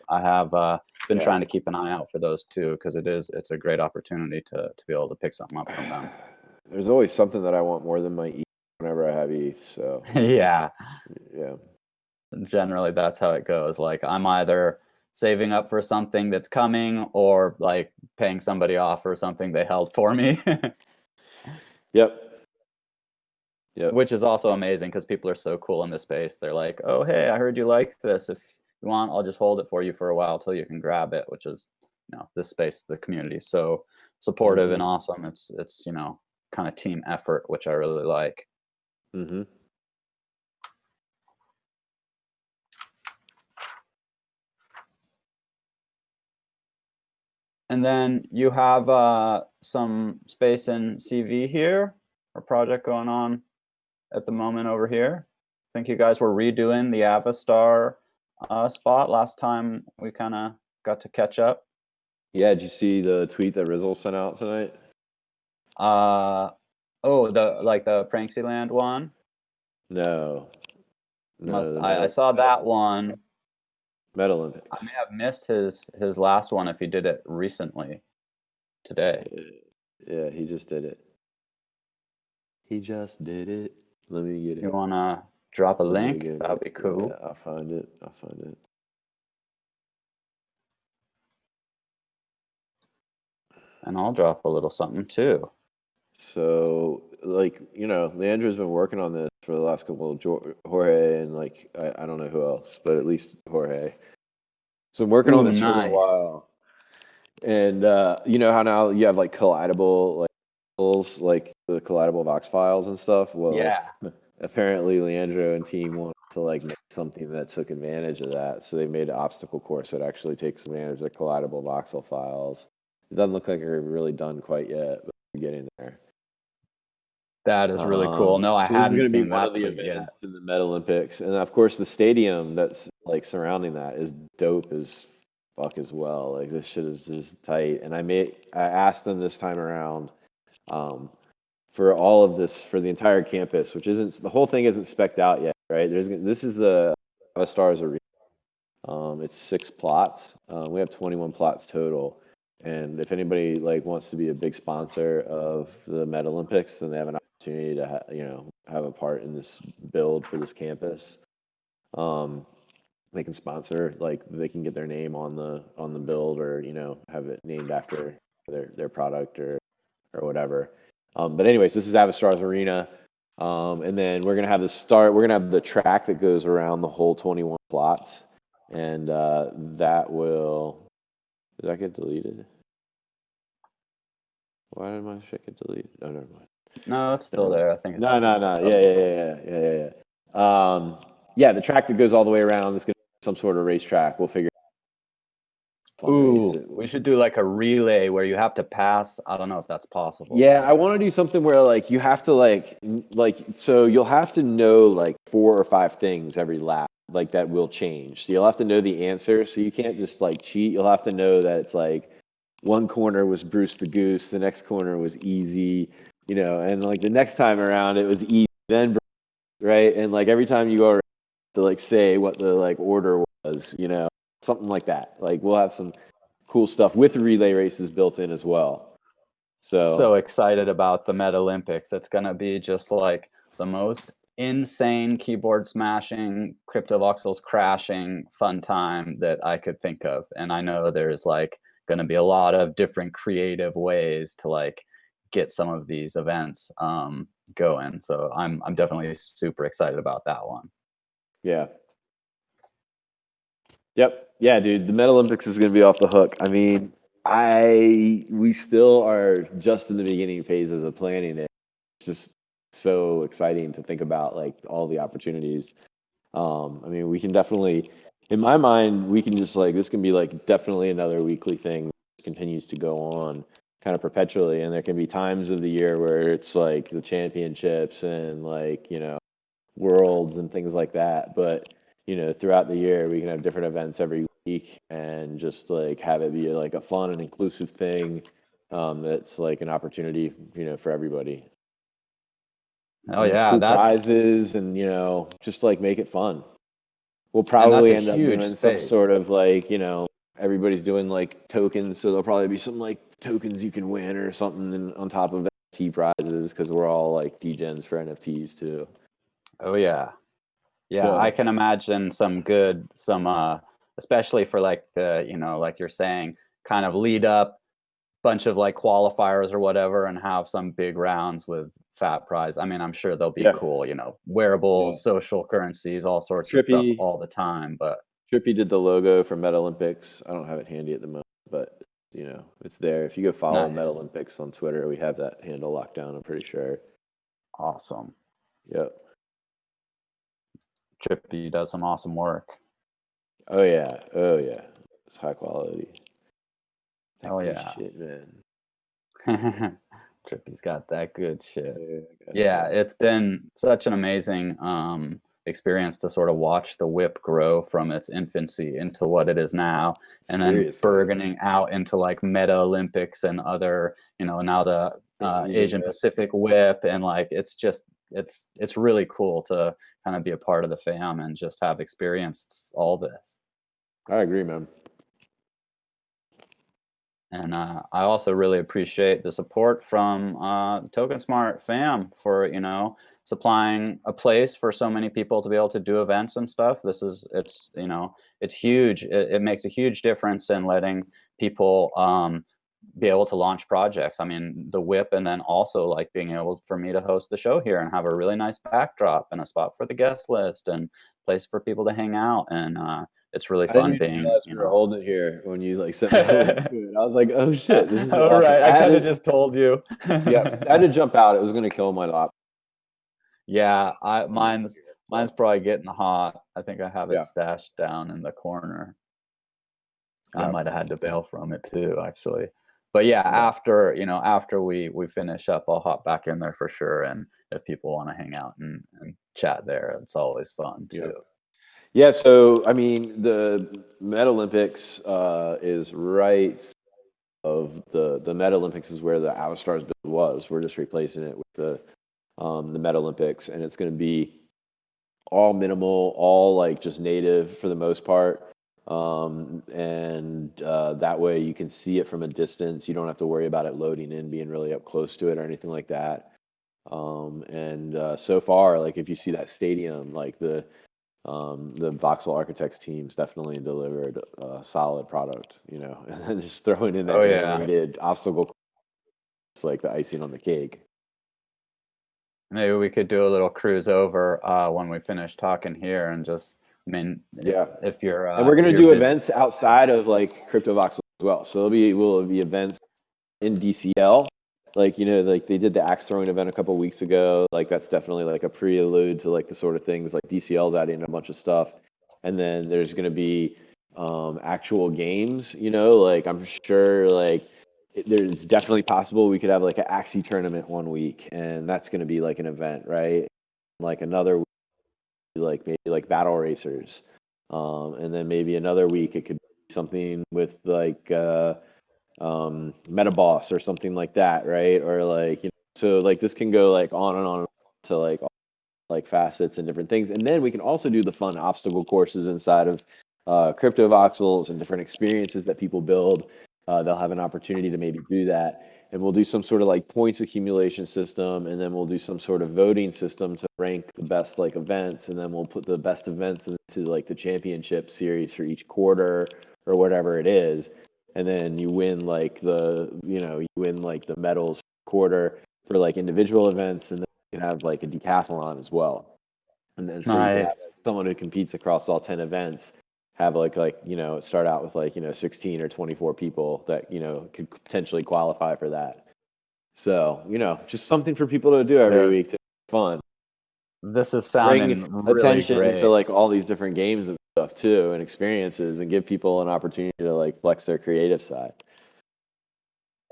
Speaker 2: been
Speaker 3: Yeah.
Speaker 2: trying to keep an eye out for those too because it's a great opportunity to be able to pick something up from them.
Speaker 3: There's always something that I want more than my ETH whenever I have ETH. So
Speaker 2: Yeah,
Speaker 3: yeah.
Speaker 2: generally that's how it goes. Like I'm either saving up for something that's coming or like paying somebody off for something they held for me.
Speaker 3: Yep. Yep.
Speaker 2: Which is also amazing because people are so cool in this space. They're like, "Oh, hey, I heard you like this. If you want, I'll just hold it for you for a while till you can grab it." Which is, you know, this space, the community is so supportive and
Speaker 3: Mhm.
Speaker 2: awesome. It's you know, kind of team effort, which I really like.
Speaker 3: Mhm.
Speaker 2: And then you have some space in CV here, a project going on at the moment over here. I think you guys were redoing the Avastar spot last time we kind of got to catch up.
Speaker 3: Yeah, did you see the tweet that Rizzle sent out tonight?
Speaker 2: Uh, oh, the Pranksy one?
Speaker 3: No, no,
Speaker 2: Must
Speaker 3: the
Speaker 2: I saw that one.
Speaker 3: Meta
Speaker 2: I may
Speaker 3: Olympics.
Speaker 2: have missed his last one if he did it recently today.
Speaker 3: Yeah, he just did it. He just did it. Let me get
Speaker 2: You
Speaker 3: it.
Speaker 2: wanna drop a
Speaker 3: Let me
Speaker 2: link?
Speaker 3: get
Speaker 2: That'd
Speaker 3: it.
Speaker 2: be
Speaker 3: Yeah,
Speaker 2: cool.
Speaker 3: I'll find it. I'll find it.
Speaker 2: And I'll drop a little something too.
Speaker 3: So, Leandro's been working on this for the last couple of Jorge and I don't know who else, but at least Jorge. So I'm working on
Speaker 2: Ooh,
Speaker 3: this for a little
Speaker 2: nice.
Speaker 3: while. And you know how now you have like collidable tools, like the collidable Vox files and stuff. Well,
Speaker 2: Yeah,
Speaker 3: apparently Leandro and team want to make something that took advantage of that. So they made an obstacle course that actually takes advantage of the collidable voxel files. It doesn't look like they're really done quite yet, but we're getting there.
Speaker 2: that is really cool. No, I
Speaker 3: So this is
Speaker 2: hadn't
Speaker 3: going to be
Speaker 2: seen
Speaker 3: one of
Speaker 2: that
Speaker 3: the
Speaker 2: tweet yet.
Speaker 3: events in the Meta Olympics, and of course the stadium that's surrounding that is dope as fuck as well. Like this shit is just tight. And I asked them this time around, um, for all of this for the entire campus, which isn't the whole thing isn't specced out yet, right? This is the Stars Arena. It's 6 plots. We have 21 plots total. And if anybody wants to be a big sponsor of the Met Olympics, then they have an opportunity to have a part in this build for this campus. Um, they can sponsor, they can get their name on the build, or have it named after their product or whatever. But anyways, this is Avastars Arena. And then we're gonna have we're gonna have the track that goes around the whole 21 plots, and that will. Did that get deleted? Why did my shit get deleted? Oh, never mind.
Speaker 2: No, it's
Speaker 3: Never
Speaker 2: still
Speaker 3: mind.
Speaker 2: there. I think it's
Speaker 3: No, no,
Speaker 2: just a
Speaker 3: no.
Speaker 2: bug.
Speaker 3: Yeah. The track that goes all the way around is gonna be some sort of racetrack. We'll figure out fun race.
Speaker 2: Ooh, we should do like a relay where you have to pass. I don't know if that's possible.
Speaker 3: Yeah, I want to do something where you have to so you'll have to know 4 or 5 things every lap that will change. So you'll have to know the answer. So you can't just cheat. You'll have to know that it's one corner was Bruce the Goose, the next corner was easy, and the next time around it was easy, then Bruce right? And like every time you go around to like say what the like order was, you know, something like that. Like we'll have some cool stuff with relay races built in as well.
Speaker 2: So
Speaker 3: So
Speaker 2: excited about the Meta Olympics. It's going to be just like the most insane keyboard smashing, crypto voxels crashing fun time that I could think of. And I know there's like going to be a lot of different creative ways to like get some of these events going. So I'm definitely super excited about that one.
Speaker 3: yeah. Yep. Yeah, dude. The Met Olympics is going to be off the hook. I mean, we still are just in the beginning phases of planning it. It's just so exciting to think about like all the opportunities. I mean, we can definitely, in my mind, we can just like this can be like definitely another weekly thing that continues to go on kind of perpetually. And there can be times of the year where it's like the championships and like, you know, worlds and things like that. But you know, throughout the year, we can have different events every week and just like have it be like a fun and inclusive thing that's like an opportunity, you know, for everybody.
Speaker 2: Oh
Speaker 3: And
Speaker 2: yeah,
Speaker 3: cool prizes and, you know, just like make it fun. We'll
Speaker 2: that's
Speaker 3: probably
Speaker 2: a
Speaker 3: end up
Speaker 2: huge
Speaker 3: doing some
Speaker 2: space.
Speaker 3: sort of like, you know, everybody's doing like tokens, so there'll probably be some like tokens you can win or something on top of NFT prizes because we're all like degens for NFTs too.
Speaker 2: Oh yeah. Yeah, I
Speaker 3: So
Speaker 2: can imagine some especially for like the, you know, like you're saying, kind of lead up bunch of like qualifiers or whatever and have some big rounds with fat prize. I mean, I'm sure they'll be
Speaker 3: yeah,
Speaker 2: cool, you know,
Speaker 3: yeah.
Speaker 2: wearables, social currencies, all sorts of stuff
Speaker 3: Trippy,
Speaker 2: all the time. But
Speaker 3: Trippy did the logo for Meta Olympics. I don't have it handy at the moment, but you know, it's there. If you go follow Meta
Speaker 2: nice.
Speaker 3: Olympics on Twitter, we have that handle locked down, I'm pretty sure.
Speaker 2: Awesome.
Speaker 3: Yep.
Speaker 2: Trippy does some awesome work.
Speaker 3: Oh yeah. Oh yeah. It's high quality. That
Speaker 2: Oh
Speaker 3: good
Speaker 2: yeah.
Speaker 3: shit, man.
Speaker 2: Trippy's got that good shit.
Speaker 3: Yeah, I got
Speaker 2: Yeah,
Speaker 3: that.
Speaker 2: it's been such an amazing experience to sort of watch the whip grow from its infancy into what it is now, and then
Speaker 3: Seriously.
Speaker 2: burgeoning out into like Meta Olympics and other, you know, now the
Speaker 3: Asian
Speaker 2: Asian
Speaker 3: whip.
Speaker 2: Pacific whip, and like it's just it's really cool to kind of be a part of the fam and just have experienced all this.
Speaker 3: I agree, man.
Speaker 2: And I also really appreciate the support from Token Smart fam for, you know, supplying a place for so many people to be able to do events and stuff. It's, you know, it's huge. It makes a huge difference in letting people be able to launch projects. I mean, the whip, and then also like being able for me to host the show here and have a really nice backdrop and a spot for the guest list and place for people to hang out. And it's really
Speaker 3: I didn't
Speaker 2: fun
Speaker 3: even
Speaker 2: being,
Speaker 3: realize
Speaker 2: you
Speaker 3: we were
Speaker 2: know.
Speaker 3: holding it here when you like sent me the link to it. I was like, oh shit, this is
Speaker 2: All
Speaker 3: awesome.
Speaker 2: right, I kind of just told you.
Speaker 3: Yeah, I had to jump out. It was gonna kill my laptop.
Speaker 2: Yeah, I
Speaker 3: Holding it
Speaker 2: mine's
Speaker 3: here,
Speaker 2: mine's
Speaker 3: so
Speaker 2: probably getting hot. I think I have it
Speaker 3: yeah,
Speaker 2: stashed down in the corner. I
Speaker 3: yeah,
Speaker 2: might have had to bail from it too, actually. But yeah,
Speaker 3: yeah,
Speaker 2: after, you know, after we finish up, I'll hop back in there for sure. And if people want to hang out and chat there, it's always fun
Speaker 3: yeah.
Speaker 2: too.
Speaker 3: Yeah, so I mean, the Met Olympics is right of the Met Olympics is where the Avastars build was. We're just replacing it with the Met Olympics, and it's going to be all minimal, all like just native for the most part. And that way you can see it from a distance. You don't have to worry about it loading in, being really up close to it or anything like that. And so far, like if you see that stadium, like the Voxel Architects teams definitely delivered a solid product, you know, and then just throwing in that
Speaker 2: Oh yeah.
Speaker 3: animated obstacle course, like the icing on the cake.
Speaker 2: Maybe we could do a little cruise over when we finish talking here and just, I mean,
Speaker 3: Yeah. And we're
Speaker 2: if
Speaker 3: gonna
Speaker 2: you're
Speaker 3: do
Speaker 2: busy.
Speaker 3: events outside of like CryptoVoxel as well. So will be events in DCL. Like, you know, like they did the axe throwing event a couple weeks ago. Like that's definitely like a prelude to like the sort of things like DCL's adding a bunch of stuff. And then there's gonna be actual games, you know, like I'm sure like there's definitely possible we could have like an Axie tournament one week and that's gonna be like an event, right? Like another week, like maybe like battle racers. And then maybe another week it could be something with like Metaboss or something like that, right? Or like, you know, so like this can go like on and on to like like facets and different things. And then we can also do the fun obstacle courses inside of crypto voxels and different experiences that people build. They'll have an opportunity to maybe do that. And we'll do some sort of like points accumulation system, and then we'll do some sort of voting system to rank the best like events, and then we'll put the best events into like the championship series for each quarter or whatever it is. And then you win like you win like the medals quarter for like individual events, and then you can have like a decathlon as well. And then so you can have
Speaker 2: Nice.
Speaker 3: someone who competes across all 10 events have start out with 16 or 24 people that could potentially qualify for that. So just something for people to do every
Speaker 2: Dude,
Speaker 3: week to have fun,
Speaker 2: this is
Speaker 3: bring
Speaker 2: sounding really
Speaker 3: attention to
Speaker 2: great.
Speaker 3: like all these different games and stuff too, and experiences, and give people an opportunity to like flex their creative side.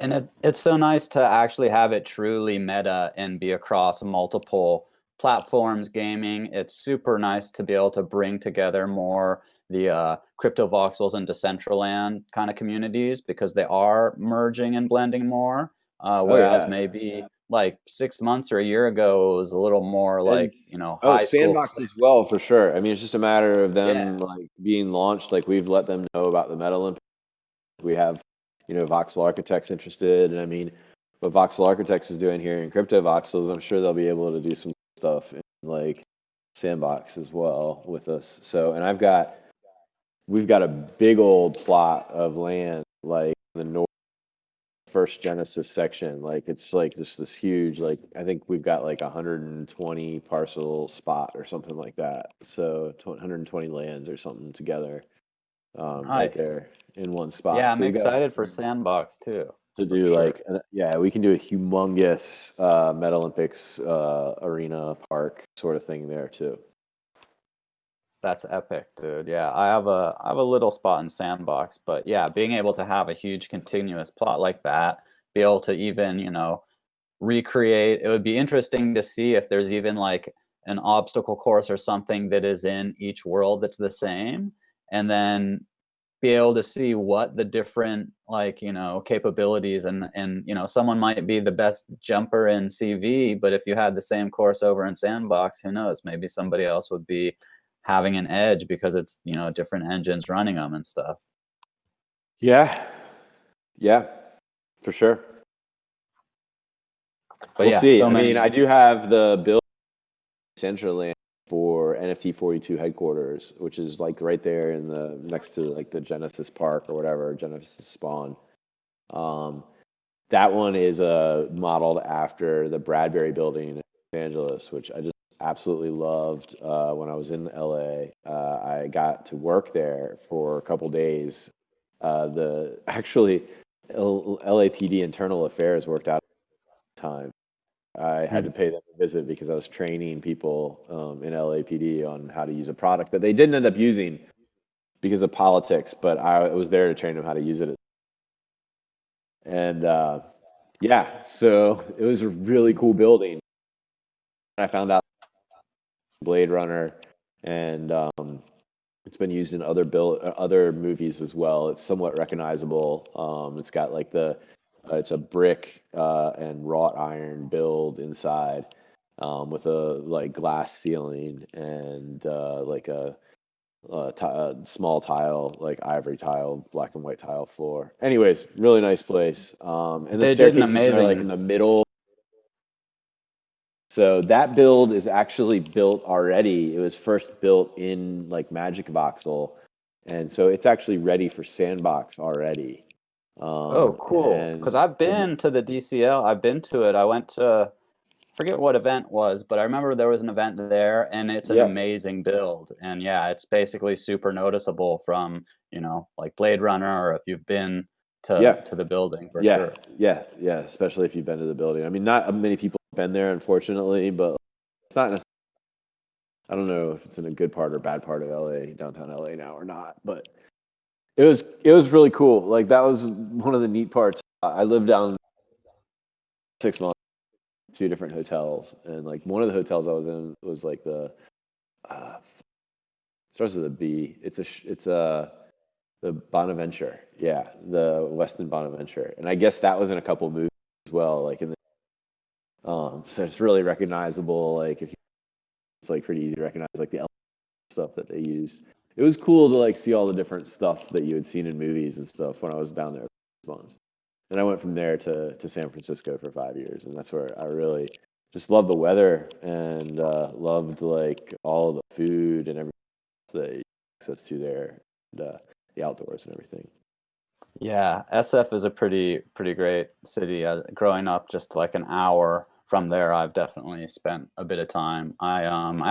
Speaker 2: And it's so nice to actually have it truly meta and be across multiple platforms gaming. It's super nice to be able to bring together more the crypto voxels and Decentraland kind of communities, because they are merging and blending more.
Speaker 3: Oh
Speaker 2: Whereas
Speaker 3: yeah.
Speaker 2: maybe like 6 months or a year ago, it was a little more
Speaker 3: And
Speaker 2: like, high school
Speaker 3: Sandbox as well, for sure. I mean, it's just a matter of
Speaker 2: Yeah.
Speaker 3: them like being launched. Like we've let them know about the Meta Olympics. We have, Voxel Architects interested, and I mean, what Voxel Architects is doing here in Crypto Voxels, I'm sure they'll be able to do some stuff in like Sandbox as well with us. So, and we've got a big old plot of land like in the north first Genesis section. Like it's like just this huge, like I think we've got like 120 parcel spot or something like that. So 120 lands or something together, right
Speaker 2: Nice.
Speaker 3: there in one spot.
Speaker 2: Yeah,
Speaker 3: So
Speaker 2: I'm
Speaker 3: we got
Speaker 2: excited for Sandbox too,
Speaker 3: to
Speaker 2: for
Speaker 3: do
Speaker 2: sure.
Speaker 3: like yeah, we can do a humongous Met Olympics arena park sort of thing there too.
Speaker 2: That's epic, dude. Yeah, I have a little spot in Sandbox, but yeah, being able to have a huge continuous plot like that, be able to even, recreate, it would be interesting to see if there's even like an obstacle course or something that is in each world that's the same, and then be able to see what the different like, capabilities and someone might be the best jumper in CV, but if you had the same course over in Sandbox, who knows? Maybe somebody else would be having an edge because it's, different engines running them and stuff.
Speaker 3: Yeah, yeah, for sure.
Speaker 2: But
Speaker 3: We'll
Speaker 2: yeah,
Speaker 3: see.
Speaker 2: so
Speaker 3: I mean,
Speaker 2: many.
Speaker 3: I do have the build Centraland for NFT 42 headquarters, which is like right there in the next to like the Genesis Park or whatever, Genesis Spawn. Um, that one is modeled after the Bradbury Building in Los Angeles, which I just absolutely loved when I was in LA. I got to work there for a couple days. The actually LAPD internal affairs worked out at the time. I had to
Speaker 2: Hmm.
Speaker 3: pay them a visit because I was training people in LAPD on how to use a product that they didn't end up using because of politics, but I was there to train them how to use it. And yeah, so it was a really cool building. I found out Blade Runner, and it's been used in other movies as well. It's somewhat recognizable. It's got like it's a brick and wrought iron build inside, with a like glass ceiling and like a small tile, like ivory tile, black and white tile floor. Anyways, really nice place. And the
Speaker 2: They did an
Speaker 3: staircases are like in
Speaker 2: amazing.
Speaker 3: the middle. So that build is actually built already. It was first built in like Magic Voxel, and so it's actually ready for Sandbox already.
Speaker 2: Oh, cool. Because I've
Speaker 3: And
Speaker 2: been to the DCL. I've been to it. I went to, forget what event was, but I remember there was an event there, and it's an
Speaker 3: yeah,
Speaker 2: amazing build. And yeah, it's basically super noticeable from, like Blade Runner, or if you've been to
Speaker 3: yeah,
Speaker 2: the building for
Speaker 3: yeah,
Speaker 2: sure.
Speaker 3: yeah. Especially if you've been to the building. I mean, not many people have been there, unfortunately, but it's not. I don't know if it's in a good part or bad part of LA, downtown LA now or not, but it was really cool. Like that was one of the neat parts. I lived down 6 months, two different hotels, and like one of the hotels I was in was like the uh, starts with a B. It's the Bonaventure, yeah, the Westin Bonaventure, and I guess that was in a couple movies as well. Like so it's really recognizable. Like if it's like pretty easy to recognize like the stuff that they used. It was cool to like see all the different stuff that you had seen in movies and stuff when I was down there once. And I went from there to San Francisco for 5 years, and that's where I really just loved the weather and loved like all the food and everything that you have access to there, and the outdoors and everything.
Speaker 2: Yeah, SF is a pretty great city. Growing up just like an hour from there, I've definitely spent a bit of time. I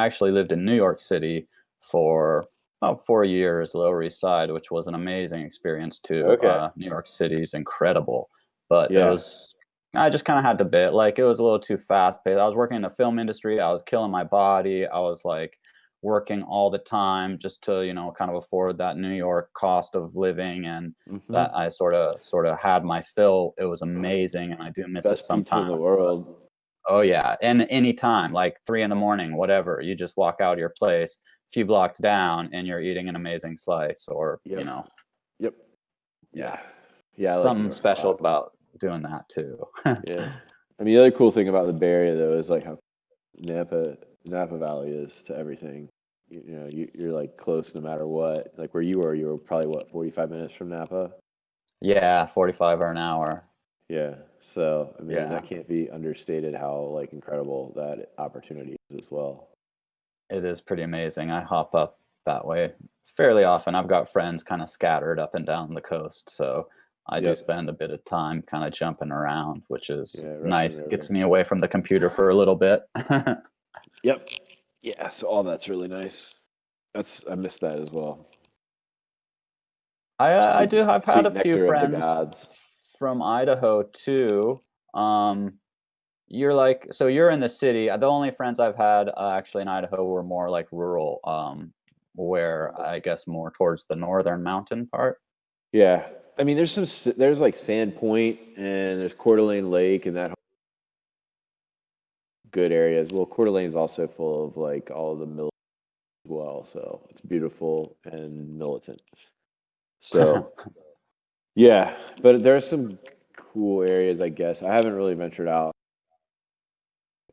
Speaker 2: actually lived in New York City for about 4 years, Lower East Side, which was an amazing experience too.
Speaker 3: Okay.
Speaker 2: New York City is incredible, but it
Speaker 3: Yeah.
Speaker 2: was I just kind of had to bit like it was a little too fast paced. I was working in the film industry. I was killing my body. I was like working all the time just to kind of afford that New York cost of living, and
Speaker 3: Hmm.
Speaker 2: that I sort of had my fill. It was amazing, and I do miss it
Speaker 3: Best pizza in the
Speaker 2: sometimes. But
Speaker 3: world.
Speaker 2: oh yeah, and any time, like 3 in the morning, whatever, you just walk out of your place, a few blocks down, and you're eating an amazing slice, or
Speaker 3: Yep. Yep.
Speaker 2: yeah,
Speaker 3: Yeah. Yeah, I like New
Speaker 2: something
Speaker 3: York a
Speaker 2: special
Speaker 3: lot.
Speaker 2: about doing that too.
Speaker 3: Yeah. I mean, the other cool thing about the Bay Area though is like how Napa Valley is to everything. You're like close no matter what. Like where you were probably what, 45 minutes from Napa?
Speaker 2: Yeah, 45 or an hour.
Speaker 3: Yeah. So, I mean,
Speaker 2: Yeah,
Speaker 3: that can't be understated how like incredible that opportunity is as well.
Speaker 2: it is pretty amazing. I hop up that way fairly often. I've got friends kind of scattered up and down the coast, so I do
Speaker 3: Yep.
Speaker 2: spend a bit of time kind of jumping around, which is
Speaker 3: Yeah, Russian
Speaker 2: nice. Gets
Speaker 3: River.
Speaker 2: me away from the computer for a little bit.
Speaker 3: Yep. Yeah, so all that's really nice. I miss that as well.
Speaker 2: I
Speaker 3: Sweet
Speaker 2: do. I've had
Speaker 3: sweet
Speaker 2: a few
Speaker 3: nectar of the
Speaker 2: friends
Speaker 3: gods.
Speaker 2: from Idaho too. Um, you're like, so you're in the city. The only friends I've had actually in Idaho were more like rural, where I guess more towards the northern mountain part.
Speaker 3: Yeah. I mean, there's like Sand Point and there's Coeur d'Alene Lake and that good areas. Well, Coeur d'Alene is also full of like all of the mill as well, so it's beautiful and militant. So yeah, but there are some cool areas, I guess. I haven't really ventured out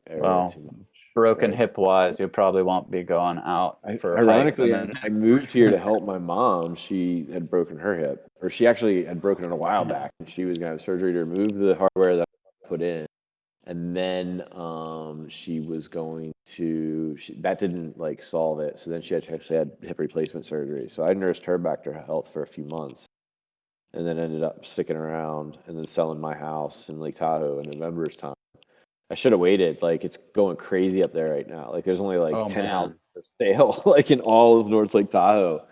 Speaker 3: area
Speaker 2: Well,
Speaker 3: too much,
Speaker 2: broken
Speaker 3: but
Speaker 2: hip wise, you probably won't be going out for hikes in
Speaker 3: ironically,
Speaker 2: the
Speaker 3: I moved here to help my mom. She had broken her hip, or she actually had broken it a while back, and she was gonna have surgery to remove the hardware that I put in. And then she was going to that didn't like solve it, so then she actually had hip replacement surgery. So I nursed her back to health for a few months, and then ended up sticking around and then selling my house in Lake Tahoe in November's time. I should have waited. Like it's going crazy up there right now. Like there's only like
Speaker 2: Oh
Speaker 3: 10 houses
Speaker 2: man,
Speaker 3: for sale like in all of North Lake Tahoe.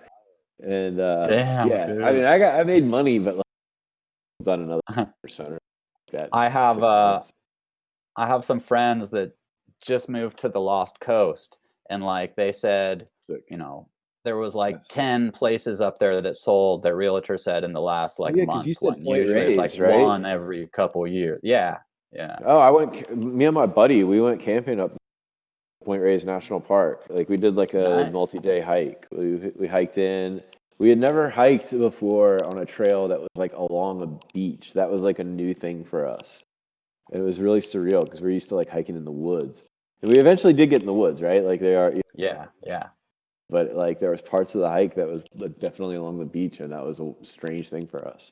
Speaker 3: And
Speaker 2: damn,
Speaker 3: yeah, I mean
Speaker 2: dude.
Speaker 3: I made money, but like, I've done another percent or that in
Speaker 2: I have
Speaker 3: 6 months.
Speaker 2: I have some friends that just moved to the Lost Coast, and like they said,
Speaker 3: Sick.
Speaker 2: you know, there was like
Speaker 3: That's sick.
Speaker 2: 10 places up there that sold, their realtor said, in the last
Speaker 3: Oh
Speaker 2: like
Speaker 3: yeah, because you
Speaker 2: month.
Speaker 3: said
Speaker 2: When
Speaker 3: Point
Speaker 2: usually it's like
Speaker 3: Reyes, right?
Speaker 2: one every couple years. Yeah, yeah.
Speaker 3: Oh, me and my buddy, we went camping up Point Reyes National Park. Like we did like a
Speaker 2: Nice.
Speaker 3: multi-day hike. We hiked in. We had never hiked before on a trail that was like along a beach. That was like a new thing for us. And it was really surreal because we're used to like hiking in the woods. And we eventually did get in the woods, right? Like they are,
Speaker 2: Yeah, yeah.
Speaker 3: but like there was parts of the hike that was like, definitely along the beach, and that was a strange thing for us.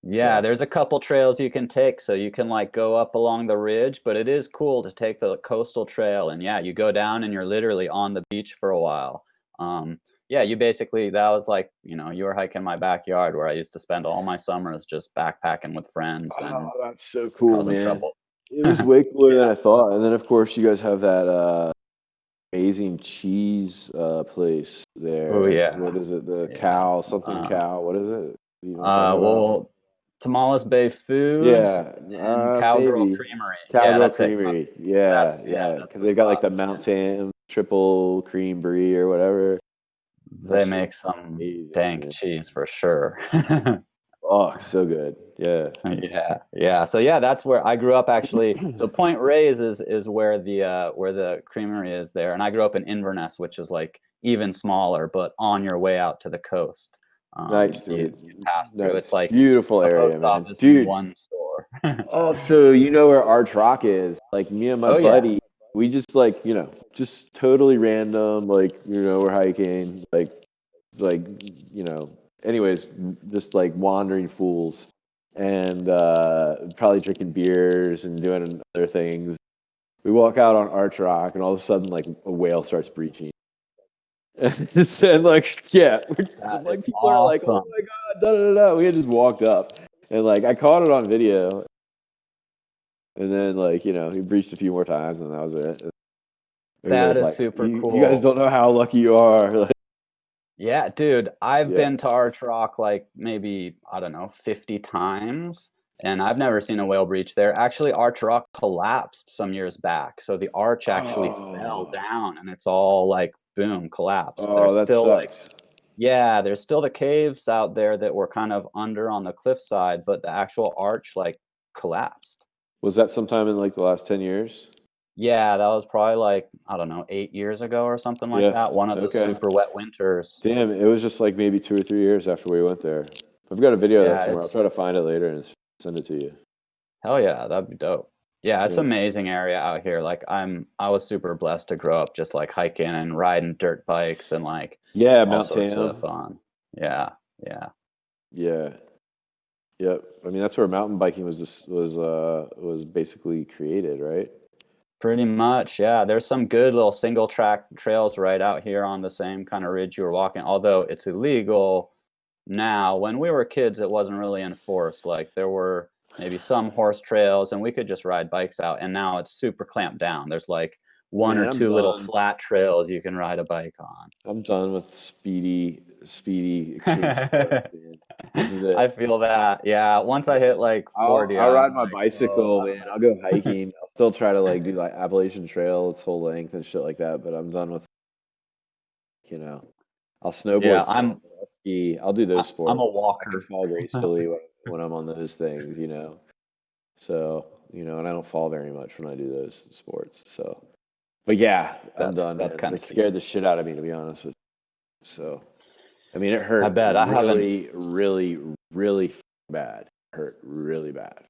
Speaker 2: Yeah,
Speaker 3: So
Speaker 2: there's a couple trails you can take, so you can like go up along the ridge, but it is cool to take the coastal trail, and yeah, you go down and you're literally on the beach for a while. Yeah, you basically that was like, you were hiking my backyard where I used to spend all my summers just backpacking with friends
Speaker 3: oh,
Speaker 2: and
Speaker 3: that's so cool,
Speaker 2: causing
Speaker 3: man.
Speaker 2: trouble.
Speaker 3: It was way cooler than
Speaker 2: Yeah.
Speaker 3: I thought. And then, of course, you guys have that amazing cheese place
Speaker 2: Oh
Speaker 3: there.
Speaker 2: yeah.
Speaker 3: What is it? The
Speaker 2: Yeah.
Speaker 3: cow, something
Speaker 2: Uh,
Speaker 3: cow. What is it? You know what I'm talking about?
Speaker 2: well, Tamales Bay Foods
Speaker 3: Yeah,
Speaker 2: and Cowgirl
Speaker 3: maybe
Speaker 2: Creamery. Yeah,
Speaker 3: Cowgirl
Speaker 2: that's it.
Speaker 3: Creamery. Yeah,
Speaker 2: Yeah,
Speaker 3: yeah,
Speaker 2: that's
Speaker 3: because
Speaker 2: the
Speaker 3: they've got like
Speaker 2: spot.
Speaker 3: the Mountain triple cream brie or whatever. That
Speaker 2: They
Speaker 3: shit
Speaker 2: make
Speaker 3: is
Speaker 2: some
Speaker 3: amazing,
Speaker 2: dank
Speaker 3: man.
Speaker 2: cheese for sure.
Speaker 3: Oh, so good. Yeah.
Speaker 2: Yeah, yeah. So yeah, that's where I grew up actually. So Point Reyes is where the creamery is there, and I grew up in Inverness, which is like even smaller, but on your way out to the coast.
Speaker 3: Nice,
Speaker 2: You
Speaker 3: dude.
Speaker 2: pass through. It's
Speaker 3: Nice.
Speaker 2: like
Speaker 3: Beautiful
Speaker 2: a
Speaker 3: area,
Speaker 2: post
Speaker 3: man.
Speaker 2: office and
Speaker 3: Dude.
Speaker 2: one store.
Speaker 3: Oh, so you know where Arch Rock is? Like me and my
Speaker 2: Oh yeah,
Speaker 3: buddy. we just like, just totally random, like, we're hiking, like, anyways, just like wandering fools and probably drinking beers and doing other things. We walk out on Arch Rock and all of a sudden, like, a whale starts breaching. And it said, like, yeah,
Speaker 2: That is
Speaker 3: like people are like, oh
Speaker 2: awesome.
Speaker 3: my God, da da da da. We had just walked up and like I caught it on video. And then, like, he breached a few more times, and that was it.
Speaker 2: That
Speaker 3: Everybody's
Speaker 2: is
Speaker 3: like,
Speaker 2: super
Speaker 3: you guys
Speaker 2: cool.
Speaker 3: don't know how lucky you are. Like,
Speaker 2: Yeah, dude, I've
Speaker 3: yeah.
Speaker 2: been to Arch Rock like maybe, I don't know, 50 times, and I've never seen a whale breach there. Actually, Arch Rock collapsed some years back. So the arch actually fell
Speaker 3: Oh,
Speaker 2: down and it's all like boom, collapsed.
Speaker 3: oh,
Speaker 2: There's
Speaker 3: that
Speaker 2: still like,
Speaker 3: sucks.
Speaker 2: yeah, there's still the caves out there that were kind of under on the cliffside, but the actual arch like collapsed.
Speaker 3: Was that sometime in like the last 10 years?
Speaker 2: Yeah, that was probably like, I don't know, 8 years ago or something like
Speaker 3: Yeah.
Speaker 2: that. One of those
Speaker 3: Okay.
Speaker 2: super wet winters.
Speaker 3: Damn, it was just like maybe 2 or 3 years after we went there. I've got a video of that
Speaker 2: Yeah,
Speaker 3: somewhere. I'll try
Speaker 2: it's
Speaker 3: to find it later and send it to you.
Speaker 2: hell yeah, that'd be dope. Yeah, it's
Speaker 3: Yeah.
Speaker 2: amazing area out here. Like I was super blessed to grow up just like hiking and riding dirt bikes and like
Speaker 3: Yeah,
Speaker 2: all
Speaker 3: Mount
Speaker 2: sorts of
Speaker 3: Tam.
Speaker 2: fun. Yeah, yeah.
Speaker 3: Yeah. Yep. I mean, that's where mountain biking was basically created, right?
Speaker 2: Pretty much, yeah. There's some good little single track trails right out here on the same kind of ridge you were walking, although it's illegal now. When we were kids, it wasn't really enforced. Like there were maybe some horse trails and we could just ride bikes out, and now it's super clamped down. There's like one
Speaker 3: Man,
Speaker 2: or
Speaker 3: I'm
Speaker 2: two little
Speaker 3: done.
Speaker 2: flat trails you can ride a bike
Speaker 3: I'm done with speedy extreme sports,
Speaker 2: on.
Speaker 3: man. This is
Speaker 2: I
Speaker 3: it.
Speaker 2: feel that. Yeah, once I hit
Speaker 3: Yeah.
Speaker 2: like
Speaker 3: I'll
Speaker 2: 40,
Speaker 3: I'll ride
Speaker 2: I'm
Speaker 3: my
Speaker 2: like, "Whoa,
Speaker 3: bicycle,
Speaker 2: I
Speaker 3: man.
Speaker 2: don't
Speaker 3: I'll go
Speaker 2: know."
Speaker 3: hiking. I'll still try to like do like Appalachian Trail its whole length and shit like that, but I'm done with, you know. I'll
Speaker 2: Yeah,
Speaker 3: snowboard some,
Speaker 2: I'm
Speaker 3: I'll ski. I'll do those
Speaker 2: I'm a
Speaker 3: sports. I can
Speaker 2: walker.
Speaker 3: fall gracefully when I'm on those things. So, and I don't fall very much when I do those sports. So, but yeah, I'm done,
Speaker 2: That's
Speaker 3: man.
Speaker 2: kind
Speaker 3: This
Speaker 2: of key.
Speaker 3: scared the shit out of me, to be honest with you. So, I mean, it
Speaker 2: I
Speaker 3: hurt
Speaker 2: bet I haven't.
Speaker 3: really, really, really bad. It hurt really bad.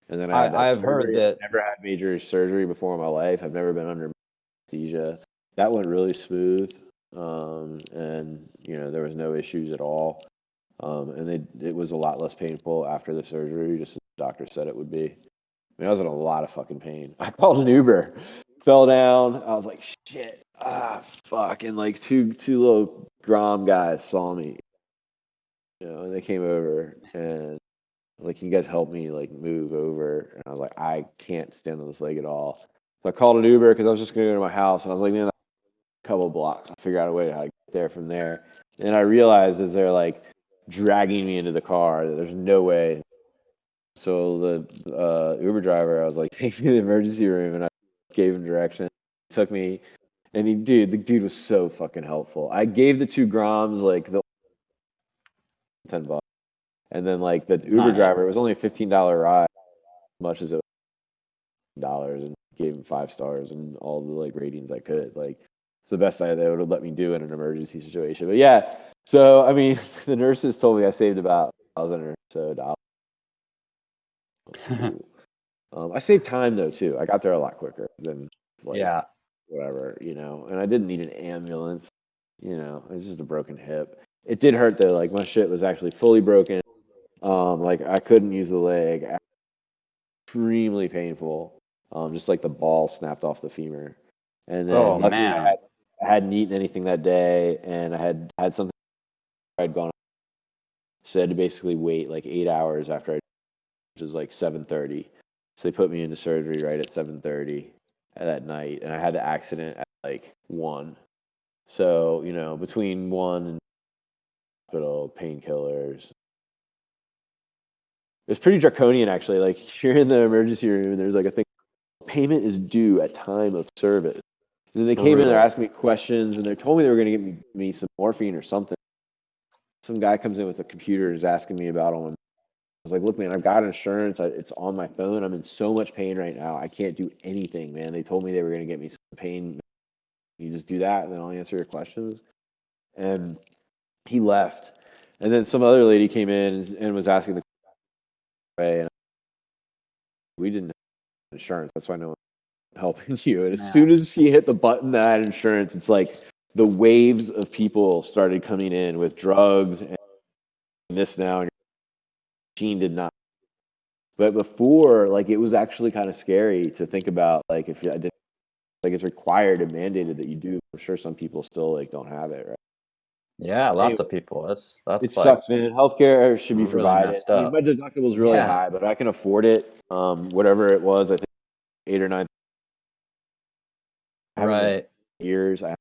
Speaker 3: And then I had that
Speaker 2: I've heard
Speaker 3: surgery. I've
Speaker 2: that.
Speaker 3: never had major surgery before in my life. I've never been under anesthesia. That went really smooth. And there was no issues at all. And it was a lot less painful after the surgery, just as the doctor said it would be. I mean, I was in a lot of fucking pain. I called an Uber, fell down. I was like, shit, fuck. And like two little Grom guys saw me, and they came over and I was like, can you guys help me like move over? And I was like, I can't stand on this leg at all. So I called an Uber because I was just going to go to my house. And I was like, man, a couple of blocks. I'll figure out a way how to get there from there. And I realized as they're like dragging me into the car that there's no way. So the Uber driver, I was like, take me to the emergency room. And I gave him direction. He took me. And the dude was so fucking helpful. I gave the 2 Groms like the $10. And then like the Uber driver, it
Speaker 2: Nice.
Speaker 3: was only a $15 ride, as much as it dollars, and gave him 5 stars and all the like ratings I could. Like it's the best they would have let me do in an emergency situation. But yeah, so I mean, the nurses told me I saved about 1,000 or so dollars. Cool. I saved time though too. I got there a lot quicker than like
Speaker 2: Yeah.
Speaker 3: whatever, and I didn't need an ambulance. It's just a broken hip. It did hurt though. Like my shit was actually fully broken. Like I couldn't use the leg. Extremely painful. Just like the ball snapped off the femur. And then
Speaker 2: Oh
Speaker 3: luckily
Speaker 2: man.
Speaker 3: I hadn't eaten anything that day, and I had something I'd gone. So I had to basically wait like 8 hours after which was like 7:30. So they put me into surgery right at 7:30 that night, and I had the accident at like 1. So between 1 and hospital painkillers, it was pretty draconian actually. Like you're in the emergency room, and there's like a thing. Payment is due at time of service. And then they came in, they're
Speaker 2: Brutal.
Speaker 3: asking me questions, and they told me they were going to give me some morphine or something. Some guy comes in with a computer and is asking me about them. I was like, look, man, I've got insurance. It's on my phone. I'm in so much pain right now. I can't do anything, man. They told me they were going to get me some pain. You just do that, and then I'll answer your questions. And he left. And then some other lady came in and was asking the way, and we didn't have insurance. That's why no one helping you. And as
Speaker 2: Man,
Speaker 3: soon as she hit the button that had insurance, it's like the waves of people started coming in with drugs and this now, and your machine did not. But before, like it was actually kind of scary to think about, like if I did, like it's required and mandated that you do. I'm sure some people still like don't have it, right?
Speaker 2: yeah, lots
Speaker 3: Anyway,
Speaker 2: of people.
Speaker 3: it
Speaker 2: That's like
Speaker 3: sucks, man. Healthcare should be
Speaker 2: really
Speaker 3: provided.
Speaker 2: messed
Speaker 3: I mean,
Speaker 2: up.
Speaker 3: my deductible is really
Speaker 2: Yeah,
Speaker 3: high, but I can afford it. Whatever it was, I think 8 or 9. I haven't been
Speaker 2: right.
Speaker 3: years. I have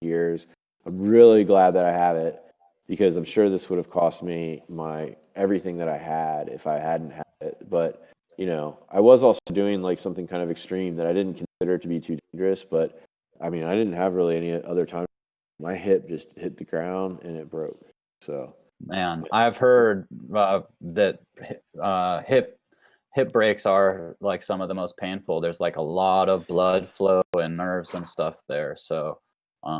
Speaker 3: years. I'm really glad that I have it because I'm sure this would have cost me my everything that I had if I hadn't had it. But I was also doing like something kind of extreme that I didn't consider to be too dangerous. But I mean, I didn't have really any other time. My hip just hit the ground and it broke. So
Speaker 2: Man, I've heard that hip breaks are like some of the most painful. There's like a lot of blood flow and nerves and stuff there. So,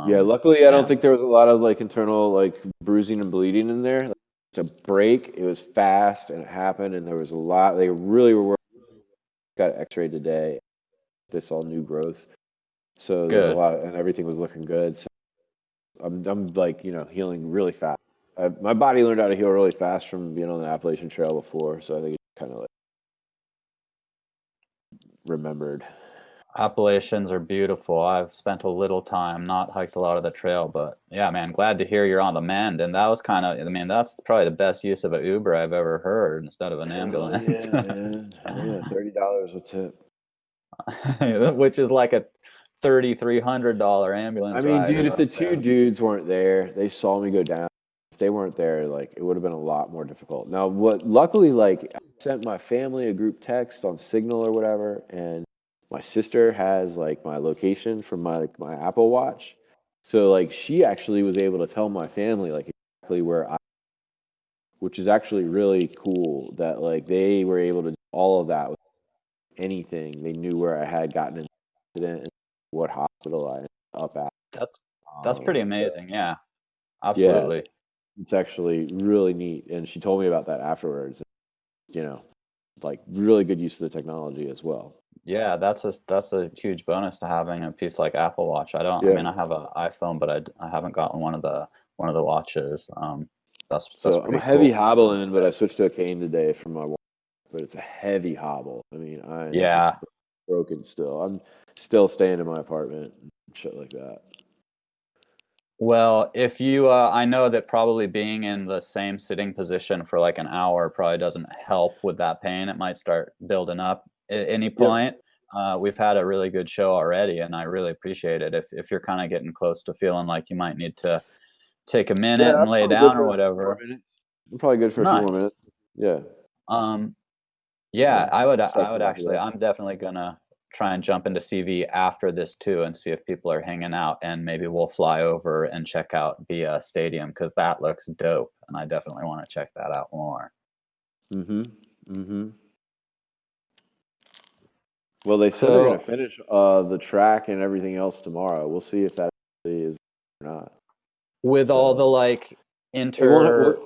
Speaker 3: yeah, luckily I don't
Speaker 2: man,
Speaker 3: think there was a lot of like internal like bruising and bleeding in there. Like, to break, it was fast and it happened, and there was a lot. They really were got X-rayed today. They saw new growth, so there was a
Speaker 2: good.
Speaker 3: lot, and everything was looking good. So I'm like healing really fast. My body learned how to heal really fast from being on the Appalachian Trail before, so I think it kind of like remembered.
Speaker 2: Appalachians are beautiful. I've spent a little time, not hiked a lot of the trail, but yeah, man, glad to hear you're on the mend. And that was kind of, I mean, that's probably the best use of an Uber I've ever heard instead of an
Speaker 3: Hell
Speaker 2: ambulance,
Speaker 3: yeah, man! Hell yeah, $30 a tip.
Speaker 2: which is like a $3,300
Speaker 3: I
Speaker 2: ambulance
Speaker 3: mean,
Speaker 2: ride
Speaker 3: dude,
Speaker 2: or
Speaker 3: if the
Speaker 2: something.
Speaker 3: two dudes weren't there, they saw me go down. If they weren't there, like it would have been a lot more difficult. Now, what luckily, like I sent my family a group text on Signal or whatever, and my sister has like my location from my Apple Watch. So like she actually was able to tell my family like exactly where I, which is actually really cool that like they were able to do all of that with anything. They knew where I had gotten in an accident and what hospital I ended up at.
Speaker 2: That's that's pretty
Speaker 3: So
Speaker 2: amazing. Yeah,
Speaker 3: yeah,
Speaker 2: absolutely.
Speaker 3: it's actually really neat, and she told me about that afterwards. You know, like really good use of the technology as well.
Speaker 2: Yeah, that's a huge bonus to having a piece like Apple Watch. I
Speaker 3: Yeah.
Speaker 2: mean, I have an iPhone, but I haven't gotten one of the watches. That's
Speaker 3: So I'm
Speaker 2: pretty
Speaker 3: heavy
Speaker 2: cool.
Speaker 3: hobbling, but I switched to a cane today from my walk, but it's a heavy hobble. I mean, I am just
Speaker 2: Yeah.
Speaker 3: broken still. I'm still staying in my apartment and shit like that.
Speaker 2: Well, if you, I know that probably being in the same sitting position for like an hour probably doesn't help with that pain. It might start building up at any
Speaker 3: Yep.
Speaker 2: point. We've had a really good show already, and I really appreciate it. If you're kind of getting close to feeling like you might need to take a
Speaker 3: Yeah,
Speaker 2: minute and
Speaker 3: I'm
Speaker 2: lay
Speaker 3: probably good
Speaker 2: down or
Speaker 3: for a few more
Speaker 2: whatever,
Speaker 3: minutes. I'm probably good for a few more
Speaker 2: nice.
Speaker 3: minutes. Yeah.
Speaker 2: Um, yeah,
Speaker 3: Start
Speaker 2: I
Speaker 3: to
Speaker 2: would
Speaker 3: wrap it
Speaker 2: actually,
Speaker 3: up.
Speaker 2: I'm definitely gonna try and jump into CV after this too and see if people are hanging out and maybe we'll fly over and check out the stadium because that looks dope and I definitely want to check that out more.
Speaker 3: Mm-hmm. Mm-hmm. Well, they said they're going to
Speaker 2: So
Speaker 3: finish the track and everything else tomorrow. We'll see if that actually is or not.
Speaker 2: with all the
Speaker 3: So
Speaker 2: like
Speaker 3: it won't.
Speaker 2: inter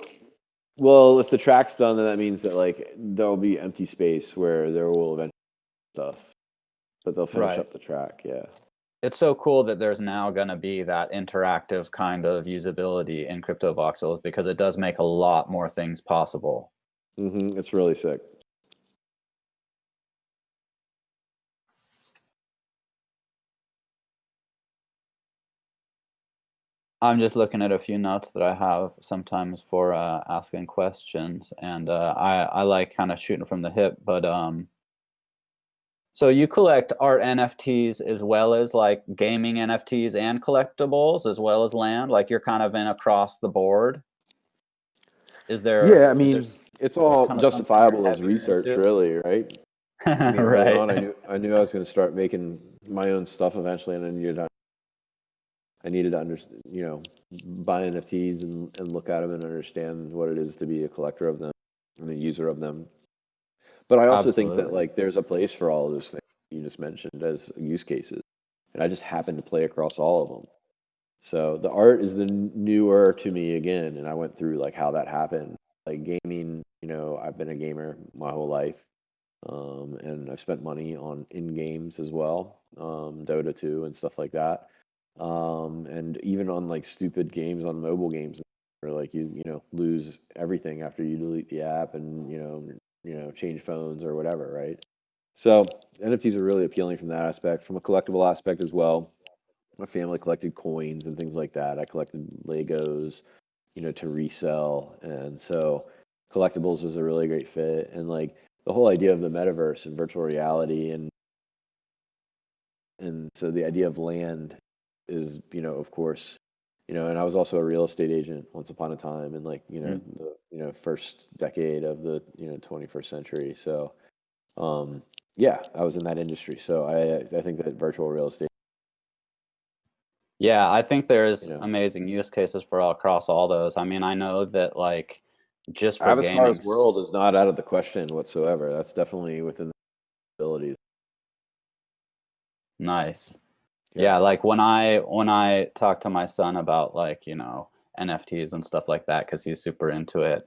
Speaker 3: Well, if the track's done, then that means that like there'll be empty space where there will eventually be stuff, but they'll finish
Speaker 2: right.
Speaker 3: up the track. Yeah.
Speaker 2: It's so cool that there's now going to be that interactive kind of usability in CryptoVoxels because it does make a lot more things possible.
Speaker 3: It's really sick.
Speaker 2: I'm just looking at a few notes that I have sometimes for asking questions, and I like kind of shooting from the hip. But so you collect art NFTs as well as like gaming NFTs and collectibles as well as land. Like you're kind of in across the board.
Speaker 3: Yeah, I
Speaker 2: Is there
Speaker 3: mean, it's all
Speaker 2: kind of something you're
Speaker 3: justifiable as
Speaker 2: heavier
Speaker 3: research,
Speaker 2: into?
Speaker 3: really, right? I mean, early
Speaker 2: Right.
Speaker 3: on, I knew I was going to start making my own stuff eventually, and I needed to understand, buy NFTs and look at them and understand what it is to be a collector of them and a user of them. But I also think that
Speaker 2: Absolutely.
Speaker 3: like there's a place for all of those things you just mentioned as use cases, and I just happen to play across all of them. So the art is the newer to me again, and I went through like how that happened. Like gaming, I've been a gamer my whole life. And I've spent money on in games as well, Dota 2 and stuff like that, and even on like stupid games on mobile games, where like you know lose everything after you delete the app and change phones or whatever, right? So NFTs are really appealing from that aspect, from a collectible aspect as well. My family collected coins and things like that. I collected Legos, to resell. And so collectibles is a really great fit. And like the whole idea of the metaverse and virtual reality and so the idea of land is, of course, and I was also a real estate agent once upon a time in like,
Speaker 2: Mm.
Speaker 3: the, first decade of the, 21st century. So yeah, I was in that industry. So I think that virtual real estate,
Speaker 2: Yeah, I think
Speaker 3: you
Speaker 2: there's
Speaker 3: know,
Speaker 2: amazing use cases for across all those. I mean, I know that like just for
Speaker 3: Avatar's
Speaker 2: gaming,
Speaker 3: world is not out of the question whatsoever. That's definitely within the abilities.
Speaker 2: nice.
Speaker 3: Yeah.
Speaker 2: Yeah, like when I talk to my son about like, NFTs and stuff like that, because he's super into it,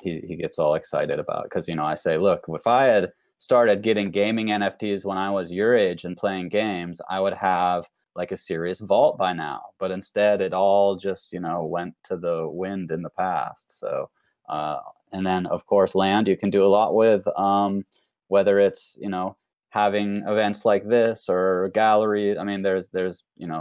Speaker 2: he gets all excited about it. Because, I say, look, if I had started getting gaming NFTs when I was your age and playing games, I would have like a serious vault by now. But instead, it all just, went to the wind in the past. So, uh, and then of course, land you can do a lot with, whether it's, having events like this or galleries. I mean, there's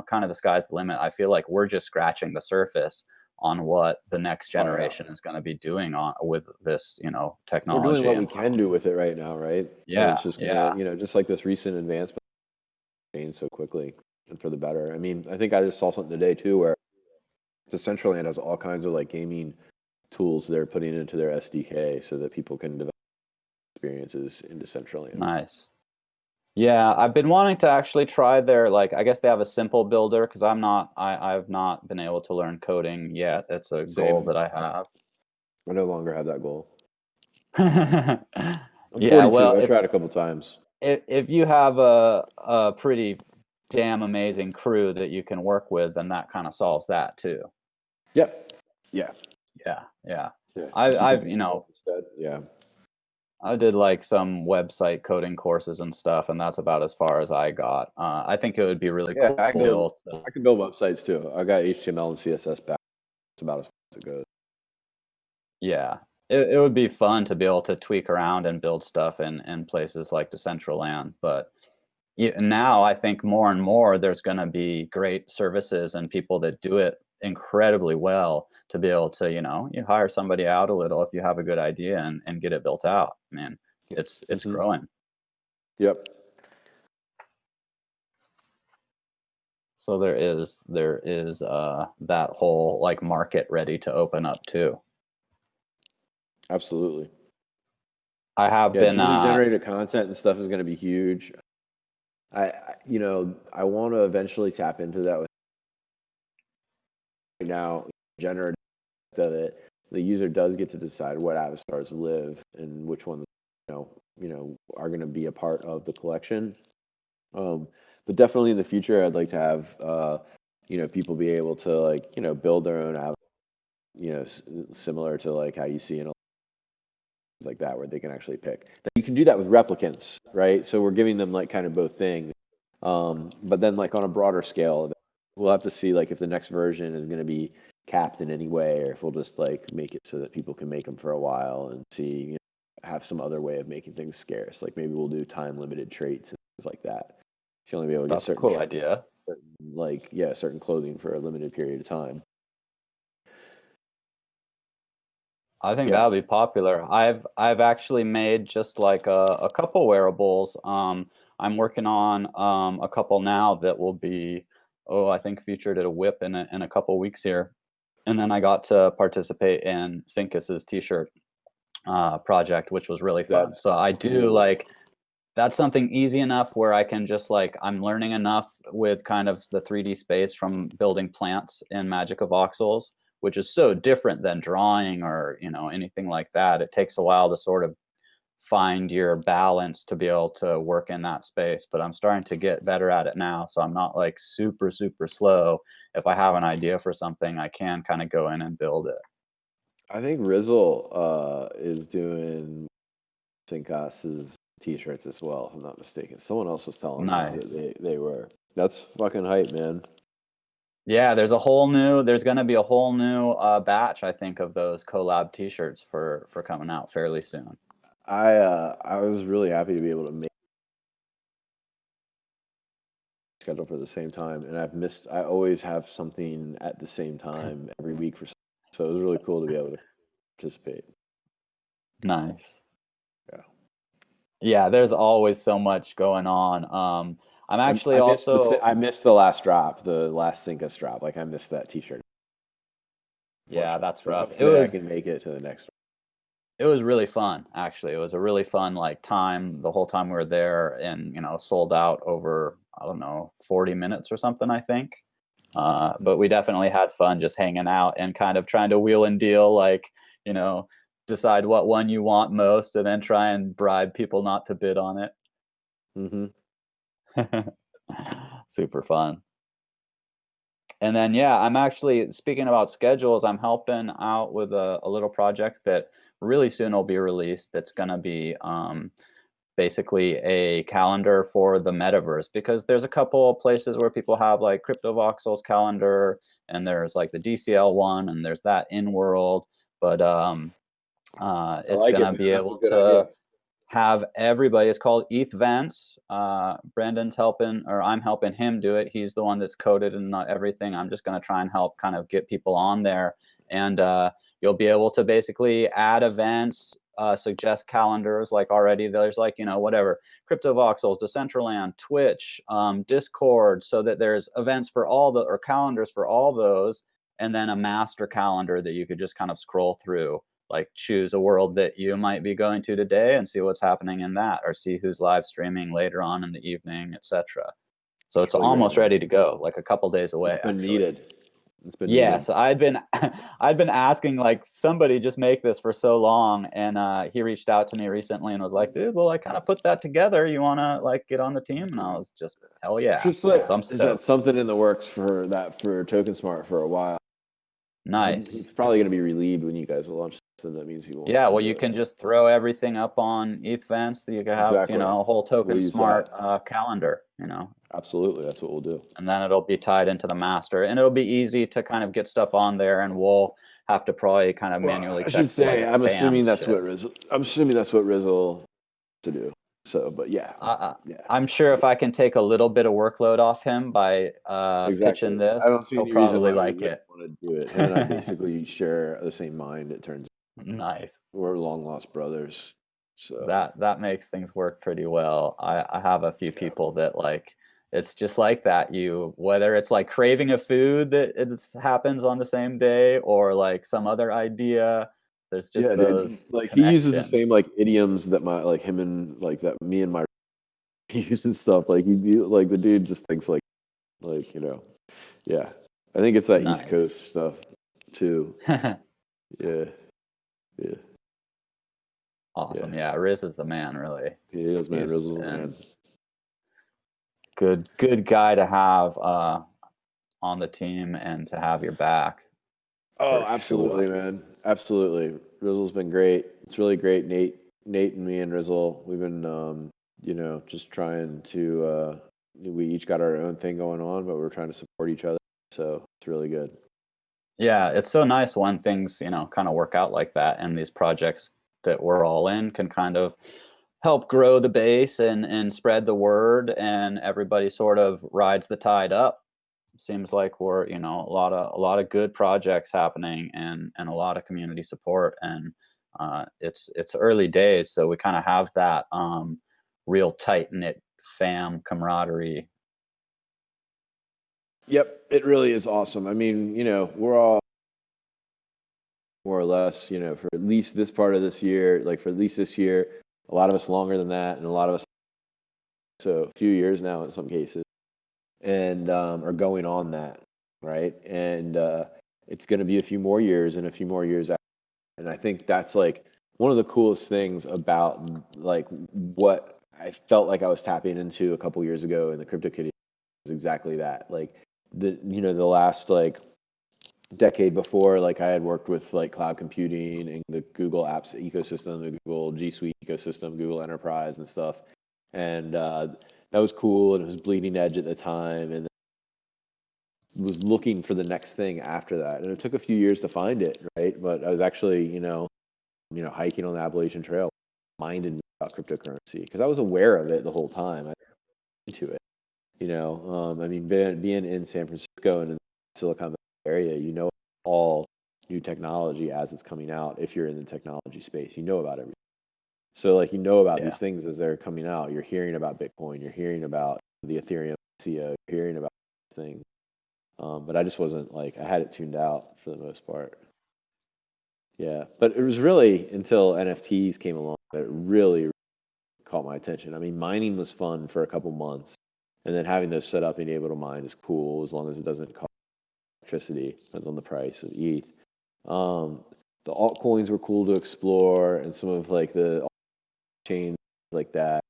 Speaker 2: kind of the sky's the limit. I feel like we're just scratching the surface on what the next
Speaker 3: Oh yeah.
Speaker 2: generation is going to be doing on with this,
Speaker 3: We're doing
Speaker 2: technology
Speaker 3: what
Speaker 2: and
Speaker 3: we can do with it right now, right? And
Speaker 2: yeah,
Speaker 3: it's just gonna,
Speaker 2: yeah,
Speaker 3: just like this recent advancement change so quickly and for the better. I mean, I think I just saw something today too where Decentraland has all kinds of like gaming tools they're putting into their SDK so that people can develop experiences in Decentraland.
Speaker 2: nice. Yeah, I've been wanting to actually try their like I guess they have a simple builder because I've not been able to learn coding
Speaker 3: S-
Speaker 2: yet. It's a goal
Speaker 3: Same.
Speaker 2: that I have.
Speaker 3: I no longer have that goal. I'm
Speaker 2: Yeah,
Speaker 3: 42.
Speaker 2: well,
Speaker 3: I
Speaker 2: if
Speaker 3: tried a couple times.
Speaker 2: if you have a pretty damn amazing crew that you can work with, then that kind of solves that too.
Speaker 3: Yep. Yeah.
Speaker 2: Yeah, yeah.
Speaker 3: Yeah. You
Speaker 2: I
Speaker 3: keep it
Speaker 2: I've
Speaker 3: to yourself instead. Yeah.
Speaker 2: I did like some website coding courses and stuff, and that's about as far as I got. I think it would be really
Speaker 3: Yeah.
Speaker 2: cool to be able to,
Speaker 3: I can build websites too. I got HTML and CSS back. It's about as far as it goes.
Speaker 2: yeah. It would be fun to be able to tweak around and build stuff in places like Decentraland, but now I think more and more there's going to be great services and people that do it incredibly well to be able to, you hire somebody out a little if you have a good idea and get it built out. Man, it's
Speaker 3: Hmm.
Speaker 2: growing.
Speaker 3: Yep.
Speaker 2: So there is that whole like market ready to open up too.
Speaker 3: Absolutely.
Speaker 2: I have
Speaker 3: Yeah.
Speaker 2: been
Speaker 3: User generated content and stuff is going to be huge. I want to eventually tap into that with right now, generative of it. The user does get to decide what avatars live and which ones, are going to be a part of the collection. Um, but definitely in the future, I'd like to have, people be able to like, build their own avatar, similar to like how you see in a like that, where they can actually pick. Now, you can do that with replicants, right? So we're giving them like kind of both things. But then like on a broader scale, we'll have to see like if the next version is going to be capped in any way, or if we'll just like make it so that people can make them for a while and see, have some other way of making things scarce. Like maybe we'll do time limited traits and things like that. You only be able to get
Speaker 2: That's a
Speaker 3: certain,
Speaker 2: cool idea.
Speaker 3: certain clothing for a limited period of time.
Speaker 2: I think
Speaker 3: Yeah,
Speaker 2: that'll be popular. I've actually made just like a couple wearables. I'm working on a couple now that will be, oh, I think featured at a whip in a couple weeks here. And then I got to participate in Syncus's t-shirt project, which was really fun.
Speaker 3: that's
Speaker 2: So I do
Speaker 3: cool.
Speaker 2: like that's something easy enough where I can just like I'm learning enough with kind of the 3D space from building plants in Magic of Voxels, which is so different than drawing or anything like that. It takes a while to sort of find your balance to be able to work in that space, but I'm starting to get better at it now, so I'm not like super slow. If I have an idea for something, I can kind of go in and build it.
Speaker 3: I think Rizzle is doing. Syncas's t-shirts as well, if I'm not mistaken. Someone else was telling me
Speaker 2: Nice.
Speaker 3: that they were. That's fucking hype, man.
Speaker 2: Yeah, there's going to be a whole new batch, I think, of those collab t-shirts for coming out fairly soon.
Speaker 3: I was really happy to be able to make schedule for the same time, and I always have something at the same time every week so it was really cool to be able to participate.
Speaker 2: Nice.
Speaker 3: Yeah.
Speaker 2: Yeah, there's always so much going on. I'm actually
Speaker 3: I missed the last drop, the last Syncas drop. Like I missed that t-shirt.
Speaker 2: Yeah, that's
Speaker 3: So
Speaker 2: rough.
Speaker 3: hopefully I can make it to the next one.
Speaker 2: It was really fun, actually. It was a really fun like time the whole time we were there, and sold out over, I don't know, 40 minutes or something, I think. But we definitely had fun just hanging out and kind of trying to wheel and deal, like, decide what one you want most and then try and bribe people not to bid on it.
Speaker 3: Mm-hmm.
Speaker 2: Super fun. And then, yeah, I'm actually, speaking about schedules, I'm helping out with a little project that really soon will be released. That's going to be basically a calendar for the metaverse, because there's a couple of places where people have like CryptoVoxel's calendar, and there's like the DCL one, and there's that in world. But it's going to be able to have everybody. It's called ETHvents. Brendan's helping, or I'm helping him do it. He's the one that's coded and not everything. I'm just going to try and help kind of get people on there. And you'll be able to basically add events, suggest calendars. Like already there's like, whatever, CryptoVoxels, Decentraland, Twitch, Discord, so that there's events for or calendars for all those. And then a master calendar that you could just kind of scroll through, like choose a world that you might be going to today and see what's happening in that, or see who's live streaming later on in the evening, etc. So it's
Speaker 3: really
Speaker 2: almost
Speaker 3: great,
Speaker 2: ready to go, like a couple days away.
Speaker 3: It's been needed. It's been
Speaker 2: yes,
Speaker 3: needed.
Speaker 2: I'd been asking like somebody just make this for so long, and he reached out to me recently and was like, dude, well, I kind of put that together, you want to like get on the team? And I was just, hell yeah.
Speaker 3: Just like,
Speaker 2: so I'm
Speaker 3: is that something in the works for Token Smart for a while?
Speaker 2: Nice.
Speaker 3: He's probably going to be relieved when you guys launch this, and that means he won't.
Speaker 2: Yeah, well, you can just throw everything up on ETHvents. You can have,
Speaker 3: Exactly.
Speaker 2: a whole Token
Speaker 3: We'll
Speaker 2: Smart calendar,
Speaker 3: Absolutely, that's what we'll do.
Speaker 2: And then it'll be tied into the master, and it'll be easy to kind of get stuff on there, and we'll have to probably kind of manually check. I should
Speaker 3: say, I'm assuming that's what Rizzle to do. So, but yeah,
Speaker 2: I'm sure if I can take a little bit of workload off him by pitching this,
Speaker 3: I don't see
Speaker 2: he'll probably like it.
Speaker 3: Want to do it. Him and I basically share the same mind. It turns out.
Speaker 2: Nice.
Speaker 3: We're long lost brothers, so
Speaker 2: that makes things work pretty well. I have a few people that like, it's just like that. Whether it's like craving a food that it happens on the same day, or like some other idea, there's just those
Speaker 3: like he uses the same like idioms that him and like that me and my use and stuff. Like like the dude just thinks like yeah. I think it's that nice. East Coast stuff too. yeah.
Speaker 2: Awesome. Yeah, Riz is the man, really.
Speaker 3: He is, man. Riz is the man.
Speaker 2: Good guy to have on the team and to have your back.
Speaker 3: Oh, absolutely, man. Absolutely. Rizzle's been great. It's really great. Nate and me and Rizzle, we've been just trying to we each got our own thing going on, but we're trying to support each other. So it's really good.
Speaker 2: Yeah, it's so nice when things, kind of work out like that, and these projects that we're all in can kind of help grow the base and spread the word, and everybody sort of rides the tide up. Seems like we're, a lot of good projects happening, and a lot of community support, and it's early days, so we kind of have that real tight knit fam camaraderie.
Speaker 3: Yep, it really is awesome. I mean, we're all more or less, for at least this part of this year, like for at least this year, a lot of us longer than that, and a lot of us so a few years now in some cases, and are going on that, right? And it's going to be a few more years and a few more years after. And I think that's like one of the coolest things about like what I felt like I was tapping into a couple years ago in the CryptoKitty was exactly that. Like the last like decade before, like I had worked with like cloud computing and the Google Apps ecosystem, the Google G Suite ecosystem, Google Enterprise and stuff, and that was cool and it was bleeding edge at the time, and was looking for the next thing after that, and it took a few years to find it, right? But I was actually, hiking on the Appalachian Trail, minded me about cryptocurrency because I was aware of it the whole time. I was into it, I mean, being in San Francisco and in the Silicon Valley area, all new technology as it's coming out. If you're in the technology space, you know about everything. So like about
Speaker 2: Yeah.
Speaker 3: these things as they're coming out. You're hearing about Bitcoin. You're hearing about the Ethereum CO. You're hearing about things. But I just wasn't like I had it tuned out for the most part. Yeah, but it was really until NFTs came along that it really caught my attention. I mean, mining was fun for a couple months, and then having those set up and able to mine is cool as long as it doesn't cost electricity. Depends on the price of ETH. Um, the altcoins were cool to explore, and some of like the chains like that.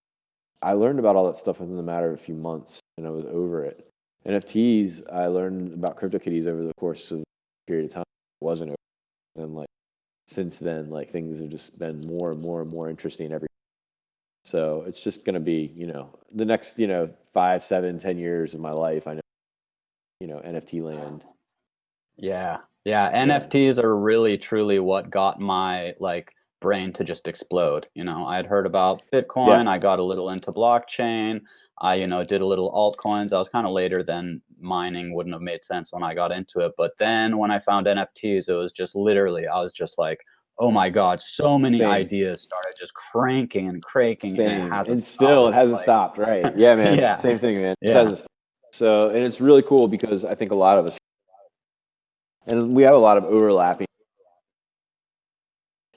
Speaker 3: I learned about all that stuff within a matter of a few months, and I was over it. NFTs, I learned about CryptoKitties over the course of a period of time. It wasn't over, and like since then, like things have just been more and more and more interesting every. So it's just going to be, the next, 5, 7, 10 years of my life. I know, NFT land.
Speaker 2: Yeah. Yeah.
Speaker 3: Yeah.
Speaker 2: NFTs are really truly what got my like brain to just explode. I had heard about
Speaker 3: Yeah.
Speaker 2: Bitcoin. I got a little into blockchain. I, did a little altcoins. I was kind of later than mining wouldn't have made sense when I got into it. But then when I found NFTs, it was just literally, I was just like, oh my God, so many
Speaker 3: Same.
Speaker 2: ideas started just cranking and cranking and it
Speaker 3: Same. And
Speaker 2: hasn't
Speaker 3: still, it
Speaker 2: stopped.
Speaker 3: hasn't stopped. Right.
Speaker 2: Like,
Speaker 3: Yeah, man.
Speaker 2: yeah.
Speaker 3: Same thing, man. It just
Speaker 2: Yeah.
Speaker 3: hasn't stopped. So, and it's really cool because I think a lot of us, and we have a lot of overlapping.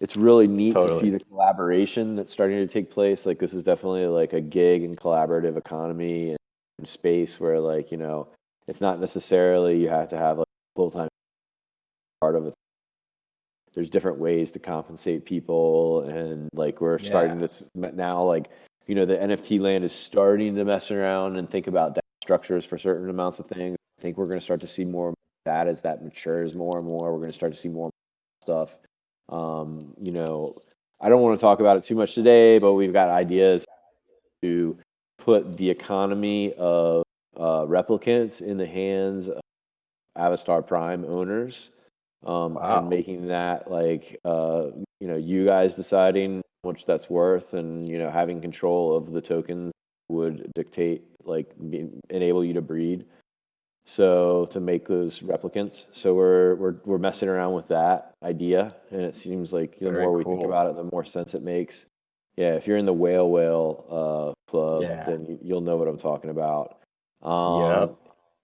Speaker 3: It's really neat to see
Speaker 2: Totally.
Speaker 3: the collaboration that's starting to take place. Like this is definitely like a gig and collaborative economy and space where like, it's not necessarily you have to have like full-time part of it. There's different ways to compensate people, and like we're
Speaker 2: Yeah.
Speaker 3: starting to now like, the NFT land is starting to mess around and think about DAO structures for certain amounts of things. I think we're going to start to see more of that as that matures more and more. We're going to start to see more stuff. Um, you know, I don't want to talk about it too much today, but we've got ideas to put the economy of replicants in the hands of Avastar Prime owners, and
Speaker 2: Wow.
Speaker 3: making that like, you guys deciding how much that's worth, and having control of the tokens would dictate like enable you to breed. So to make those replicants, so we're messing around with that idea, and it seems like the
Speaker 2: Very
Speaker 3: more we think
Speaker 2: cool.
Speaker 3: about it, the more sense it makes. Yeah, if you're in the whale club,
Speaker 2: Yeah.
Speaker 3: then you'll know what I'm talking about.
Speaker 2: Yep.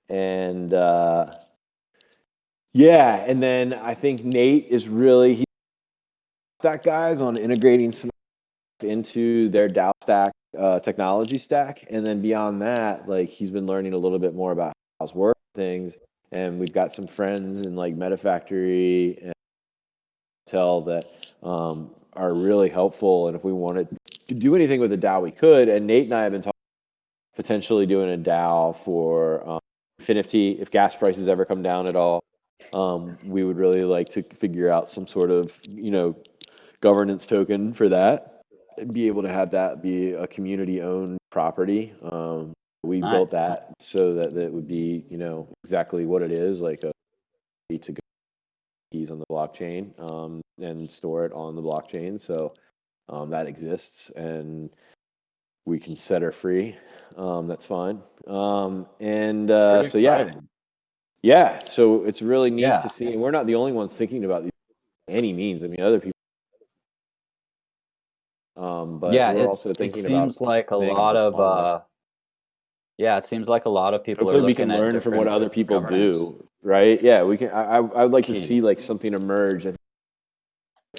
Speaker 3: And yeah, and then I think Nate is really that guy's on integrating some into their DAO stack, technology stack, and then beyond that, like he's been learning a little bit more about how's work things, and we've got some friends in like MetaFactory and Tell that are really helpful. And if we wanted to do anything with the DAO, we could. And Nate and I have been talking potentially doing a DAO for Infinity if gas prices ever come down at all. We would really like to figure out some sort of governance token for that and be able to have that be a community owned property. We built
Speaker 2: Nice.
Speaker 3: that so that it would be exactly what it is, like a to go keys on the blockchain, and store it on the blockchain. So that exists, and we can set her free. That's fine. And
Speaker 2: Pretty
Speaker 3: so yeah,
Speaker 2: exciting.
Speaker 3: yeah. So it's really neat
Speaker 2: Yeah.
Speaker 3: to see, and we're not the only ones thinking about these by any means. I mean, other people, but
Speaker 2: Yeah,
Speaker 3: we're
Speaker 2: it
Speaker 3: also
Speaker 2: it
Speaker 3: thinking about
Speaker 2: seems like a
Speaker 3: things
Speaker 2: lot of
Speaker 3: along that.
Speaker 2: yeah, it seems like a lot of people are
Speaker 3: Hopefully, we
Speaker 2: looking
Speaker 3: can
Speaker 2: at
Speaker 3: learn from what
Speaker 2: different
Speaker 3: other people
Speaker 2: governance.
Speaker 3: do, right? Yeah, we can. I would like to see
Speaker 2: Key.
Speaker 3: like something emerge. I think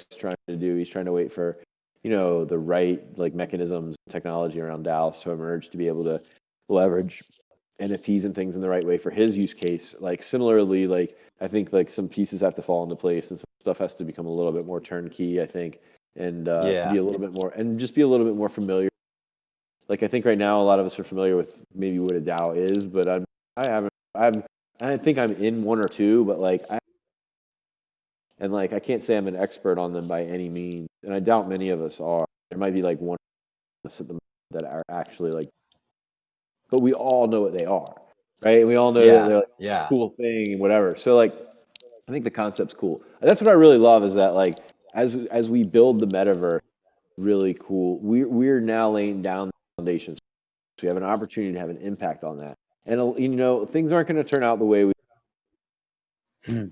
Speaker 3: he's trying to do. He's trying to wait for, the right like mechanisms, technology around DAOs to emerge to be able to leverage NFTs and things in the right way for his use case. Like similarly, like I think like some pieces have to fall into place and some stuff has to become a little bit more turnkey. I think, and to be
Speaker 2: Yeah.
Speaker 3: a little bit more and just be a little bit more familiar. Like I think right now a lot of us are familiar with maybe what a DAO is, but I haven't. I think I'm in one or two, but like I And like, I can't say I'm an expert on them by any means, and I doubt many of us are. There might be like one of us at the moment that are actually like, but we all know what they are, right? And we all know that
Speaker 2: Yeah.
Speaker 3: they're like
Speaker 2: Yeah.
Speaker 3: a cool thing and whatever. So like, I think the concept's cool. And that's what I really love is that like, as we build the metaverse, really cool. We're now laying down the foundations. So we have an opportunity to have an impact on that. And things aren't going to turn out the way we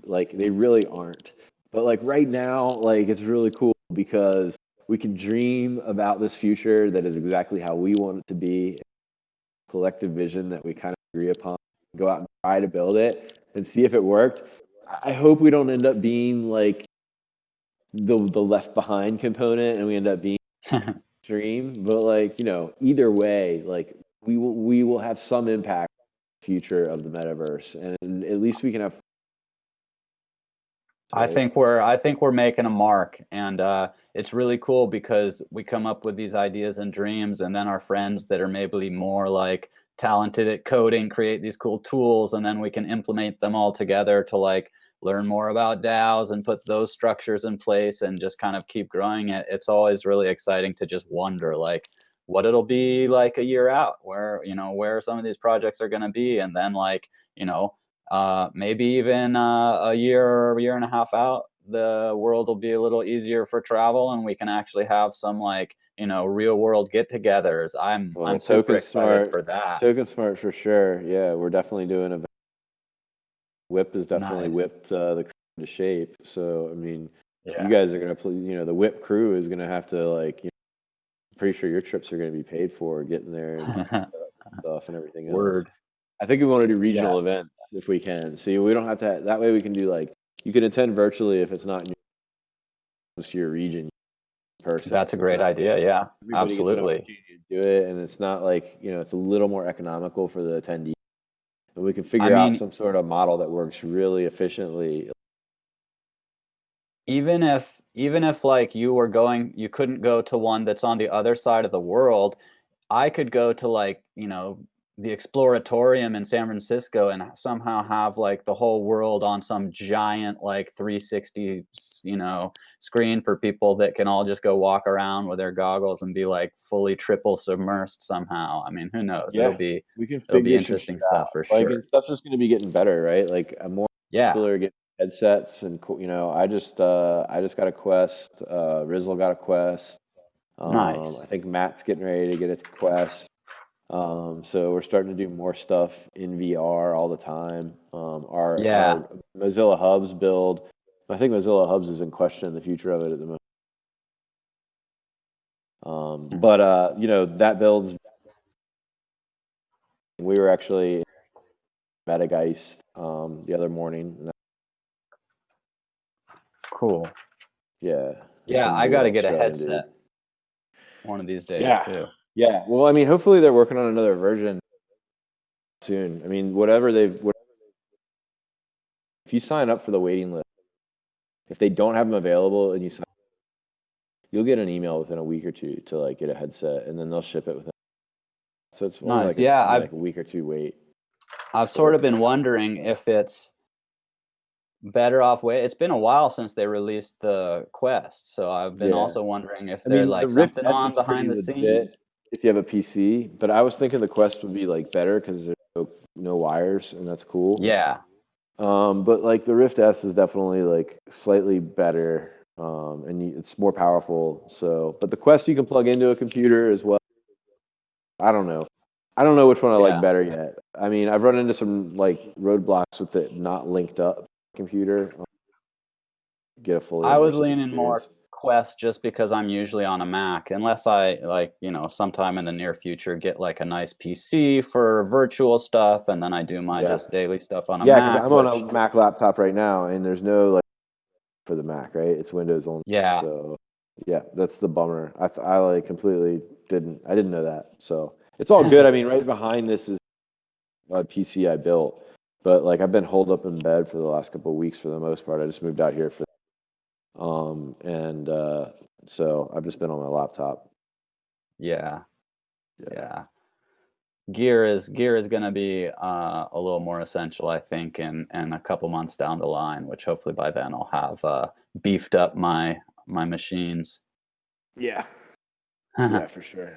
Speaker 3: like. They really aren't. But like right now, like it's really cool because we can dream about this future that is exactly how we want it to be. Collective vision that we kind of agree upon. Go out and try to build it and see if it worked. I hope we don't end up being like the left behind component and we end up being dream, but like, either way, like we will have some impact on the future of the metaverse, and at least we can have, right?
Speaker 2: I think we're making a mark, and it's really cool because we come up with these ideas and dreams, and then our friends that are maybe more like talented at coding create these cool tools, and then we can implement them all together to like learn more about DAOs and put those structures in place and just kind of keep growing it. It's always really exciting to just wonder like what it'll be like a year out, where where some of these projects are going to be, and then like maybe even a year or a year and a half out, the world will be a little easier for travel, and we can actually have some like real world get-togethers. I'm
Speaker 3: Well,
Speaker 2: super excited for that.
Speaker 3: Token Smart for sure. Yeah, we're definitely doing a Whip has definitely
Speaker 2: Nice.
Speaker 3: whipped the crew into shape. So I mean, you
Speaker 2: Yeah.
Speaker 3: guys are gonna play. The Whip crew is gonna have to like. Pretty sure your trips are gonna be paid for getting there and stuff and everything else.
Speaker 2: Word.
Speaker 3: I think we want to do
Speaker 2: Yeah.
Speaker 3: regional events if we can. See, we don't have to. That way, we can do like you can attend virtually if it's not in your region in person.
Speaker 2: That's a
Speaker 3: It's
Speaker 2: great
Speaker 3: not
Speaker 2: idea. Yeah,
Speaker 3: everybody gets an
Speaker 2: absolutely.
Speaker 3: opportunity to do it, and it's not like it's a little more economical for the attendee, and we can
Speaker 2: I
Speaker 3: figure out
Speaker 2: mean,
Speaker 3: some sort of model that works really efficiently.
Speaker 2: even if like you couldn't go to one that's on the other side of the world, I could go to like, the Exploratorium in San Francisco and somehow have like the whole world on some giant like 360, screen for people that can all just go walk around with their goggles and be like fully triple submersed somehow. I mean, who knows?
Speaker 3: Yeah, we can
Speaker 2: It'll be
Speaker 3: figure some shit
Speaker 2: interesting stuff
Speaker 3: out.
Speaker 2: for
Speaker 3: Like, and
Speaker 2: sure.
Speaker 3: stuff's just going to be getting better, right? Like, more
Speaker 2: Yeah,
Speaker 3: people are getting headsets, and I just got a Quest. Rizzle got a Quest. I
Speaker 2: nice.
Speaker 3: think Matt's getting ready to get a Quest. So we're starting to do more stuff in VR all the time.
Speaker 2: Yeah.
Speaker 3: Our Mozilla Hubs build, I think Mozilla Hubs is in question, the future of it at the moment. But that builds. We were actually in Metageist the other morning.
Speaker 2: Cool.
Speaker 3: Yeah, there's
Speaker 2: Yeah,
Speaker 3: some
Speaker 2: I
Speaker 3: big
Speaker 2: got to get a
Speaker 3: Australian dude.
Speaker 2: headset one of these days
Speaker 3: Yeah,
Speaker 2: too.
Speaker 3: yeah. Well, I mean, hopefully they're working on another version soon. I mean, if you sign up for the waiting list, if they don't have them available and you'll get an email within a week or two to like get a headset, and then they'll ship it within. So it's only
Speaker 2: Nice.
Speaker 3: like
Speaker 2: Yeah,
Speaker 3: maybe like a week or two wait.
Speaker 2: I've
Speaker 3: So
Speaker 2: sort of been wondering if it's better off wait. It's been a while since they released the Quest, so I've been
Speaker 3: yeah,
Speaker 2: also wondering if
Speaker 3: I
Speaker 2: there's
Speaker 3: mean the
Speaker 2: like
Speaker 3: Rift
Speaker 2: something
Speaker 3: S
Speaker 2: on
Speaker 3: is pretty
Speaker 2: behind the
Speaker 3: legit
Speaker 2: scenes.
Speaker 3: if you have a PC, but I was thinking the Quest would be like better because there's no wires, and that's cool.
Speaker 2: Yeah.
Speaker 3: But like the Rift S is definitely like slightly better, and it's more powerful. So, but the Quest you can plug into a computer as well. I don't know. I don't know which one I like
Speaker 2: Yeah.
Speaker 3: better yet. I mean, I've run into some like roadblocks with it not linked up computer. Get a fully
Speaker 2: I was
Speaker 3: immersive
Speaker 2: leaning more
Speaker 3: experience.
Speaker 2: Quest just because I'm usually on a Mac, unless I like, sometime in the near future get like a nice PC for virtual stuff, and then I do my
Speaker 3: Yeah,
Speaker 2: just daily stuff on a
Speaker 3: yeah, because
Speaker 2: Mac,
Speaker 3: I'm on
Speaker 2: which
Speaker 3: a Mac laptop right now, and there's no like for the Mac, right? It's Windows only.
Speaker 2: yeah.
Speaker 3: So yeah, that's the bummer. I like completely I didn't know that. So it's all good. I mean, right behind this is a PC I built, but like I've been holed up in bed for the last couple of weeks for the most part. I just moved out here for and so I've just been on my laptop.
Speaker 2: Yeah.
Speaker 3: Yeah.
Speaker 2: Yeah. gear is going to be a little more essential, I think, in a couple months down the line. Which hopefully by then I'll have beefed up my machines.
Speaker 3: Yeah. Yeah, for sure.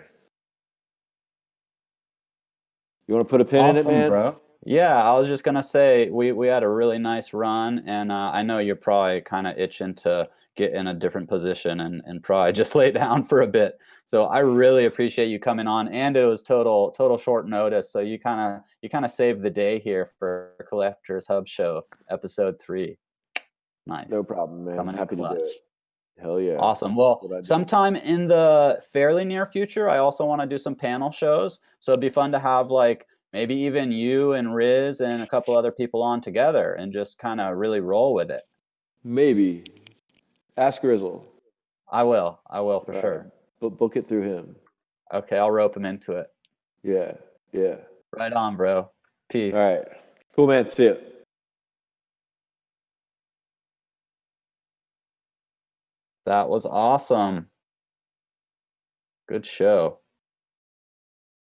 Speaker 3: You want to put a pin in it,
Speaker 2: Awesome,
Speaker 3: man?
Speaker 2: bro. Yeah, I was just gonna say we had a really nice run, and I know you're probably kind of itching to get in a different position and probably just lay down for a bit. So I really appreciate you coming on, and it was total short notice. So you kind of saved the day here for Collectors Hub Show episode 3. Nice,
Speaker 3: No problem, man.
Speaker 2: coming in
Speaker 3: Happy to do
Speaker 2: clutch.
Speaker 3: it. Hell yeah.
Speaker 2: Awesome.
Speaker 3: That's
Speaker 2: Well,
Speaker 3: what I do.
Speaker 2: sometime in the fairly near future, I also want to do some panel shows. So it'd be fun to have like maybe even you and Riz and a couple other people on together and just kind of really roll with it.
Speaker 3: Maybe. Ask Grizzle.
Speaker 2: I will for
Speaker 3: All right.
Speaker 2: sure.
Speaker 3: But book it through him.
Speaker 2: Okay, I'll rope him into it.
Speaker 3: Yeah. Yeah.
Speaker 2: Right on, bro. Peace.
Speaker 3: All right. Cool, man. See ya.
Speaker 2: That was awesome. Good show.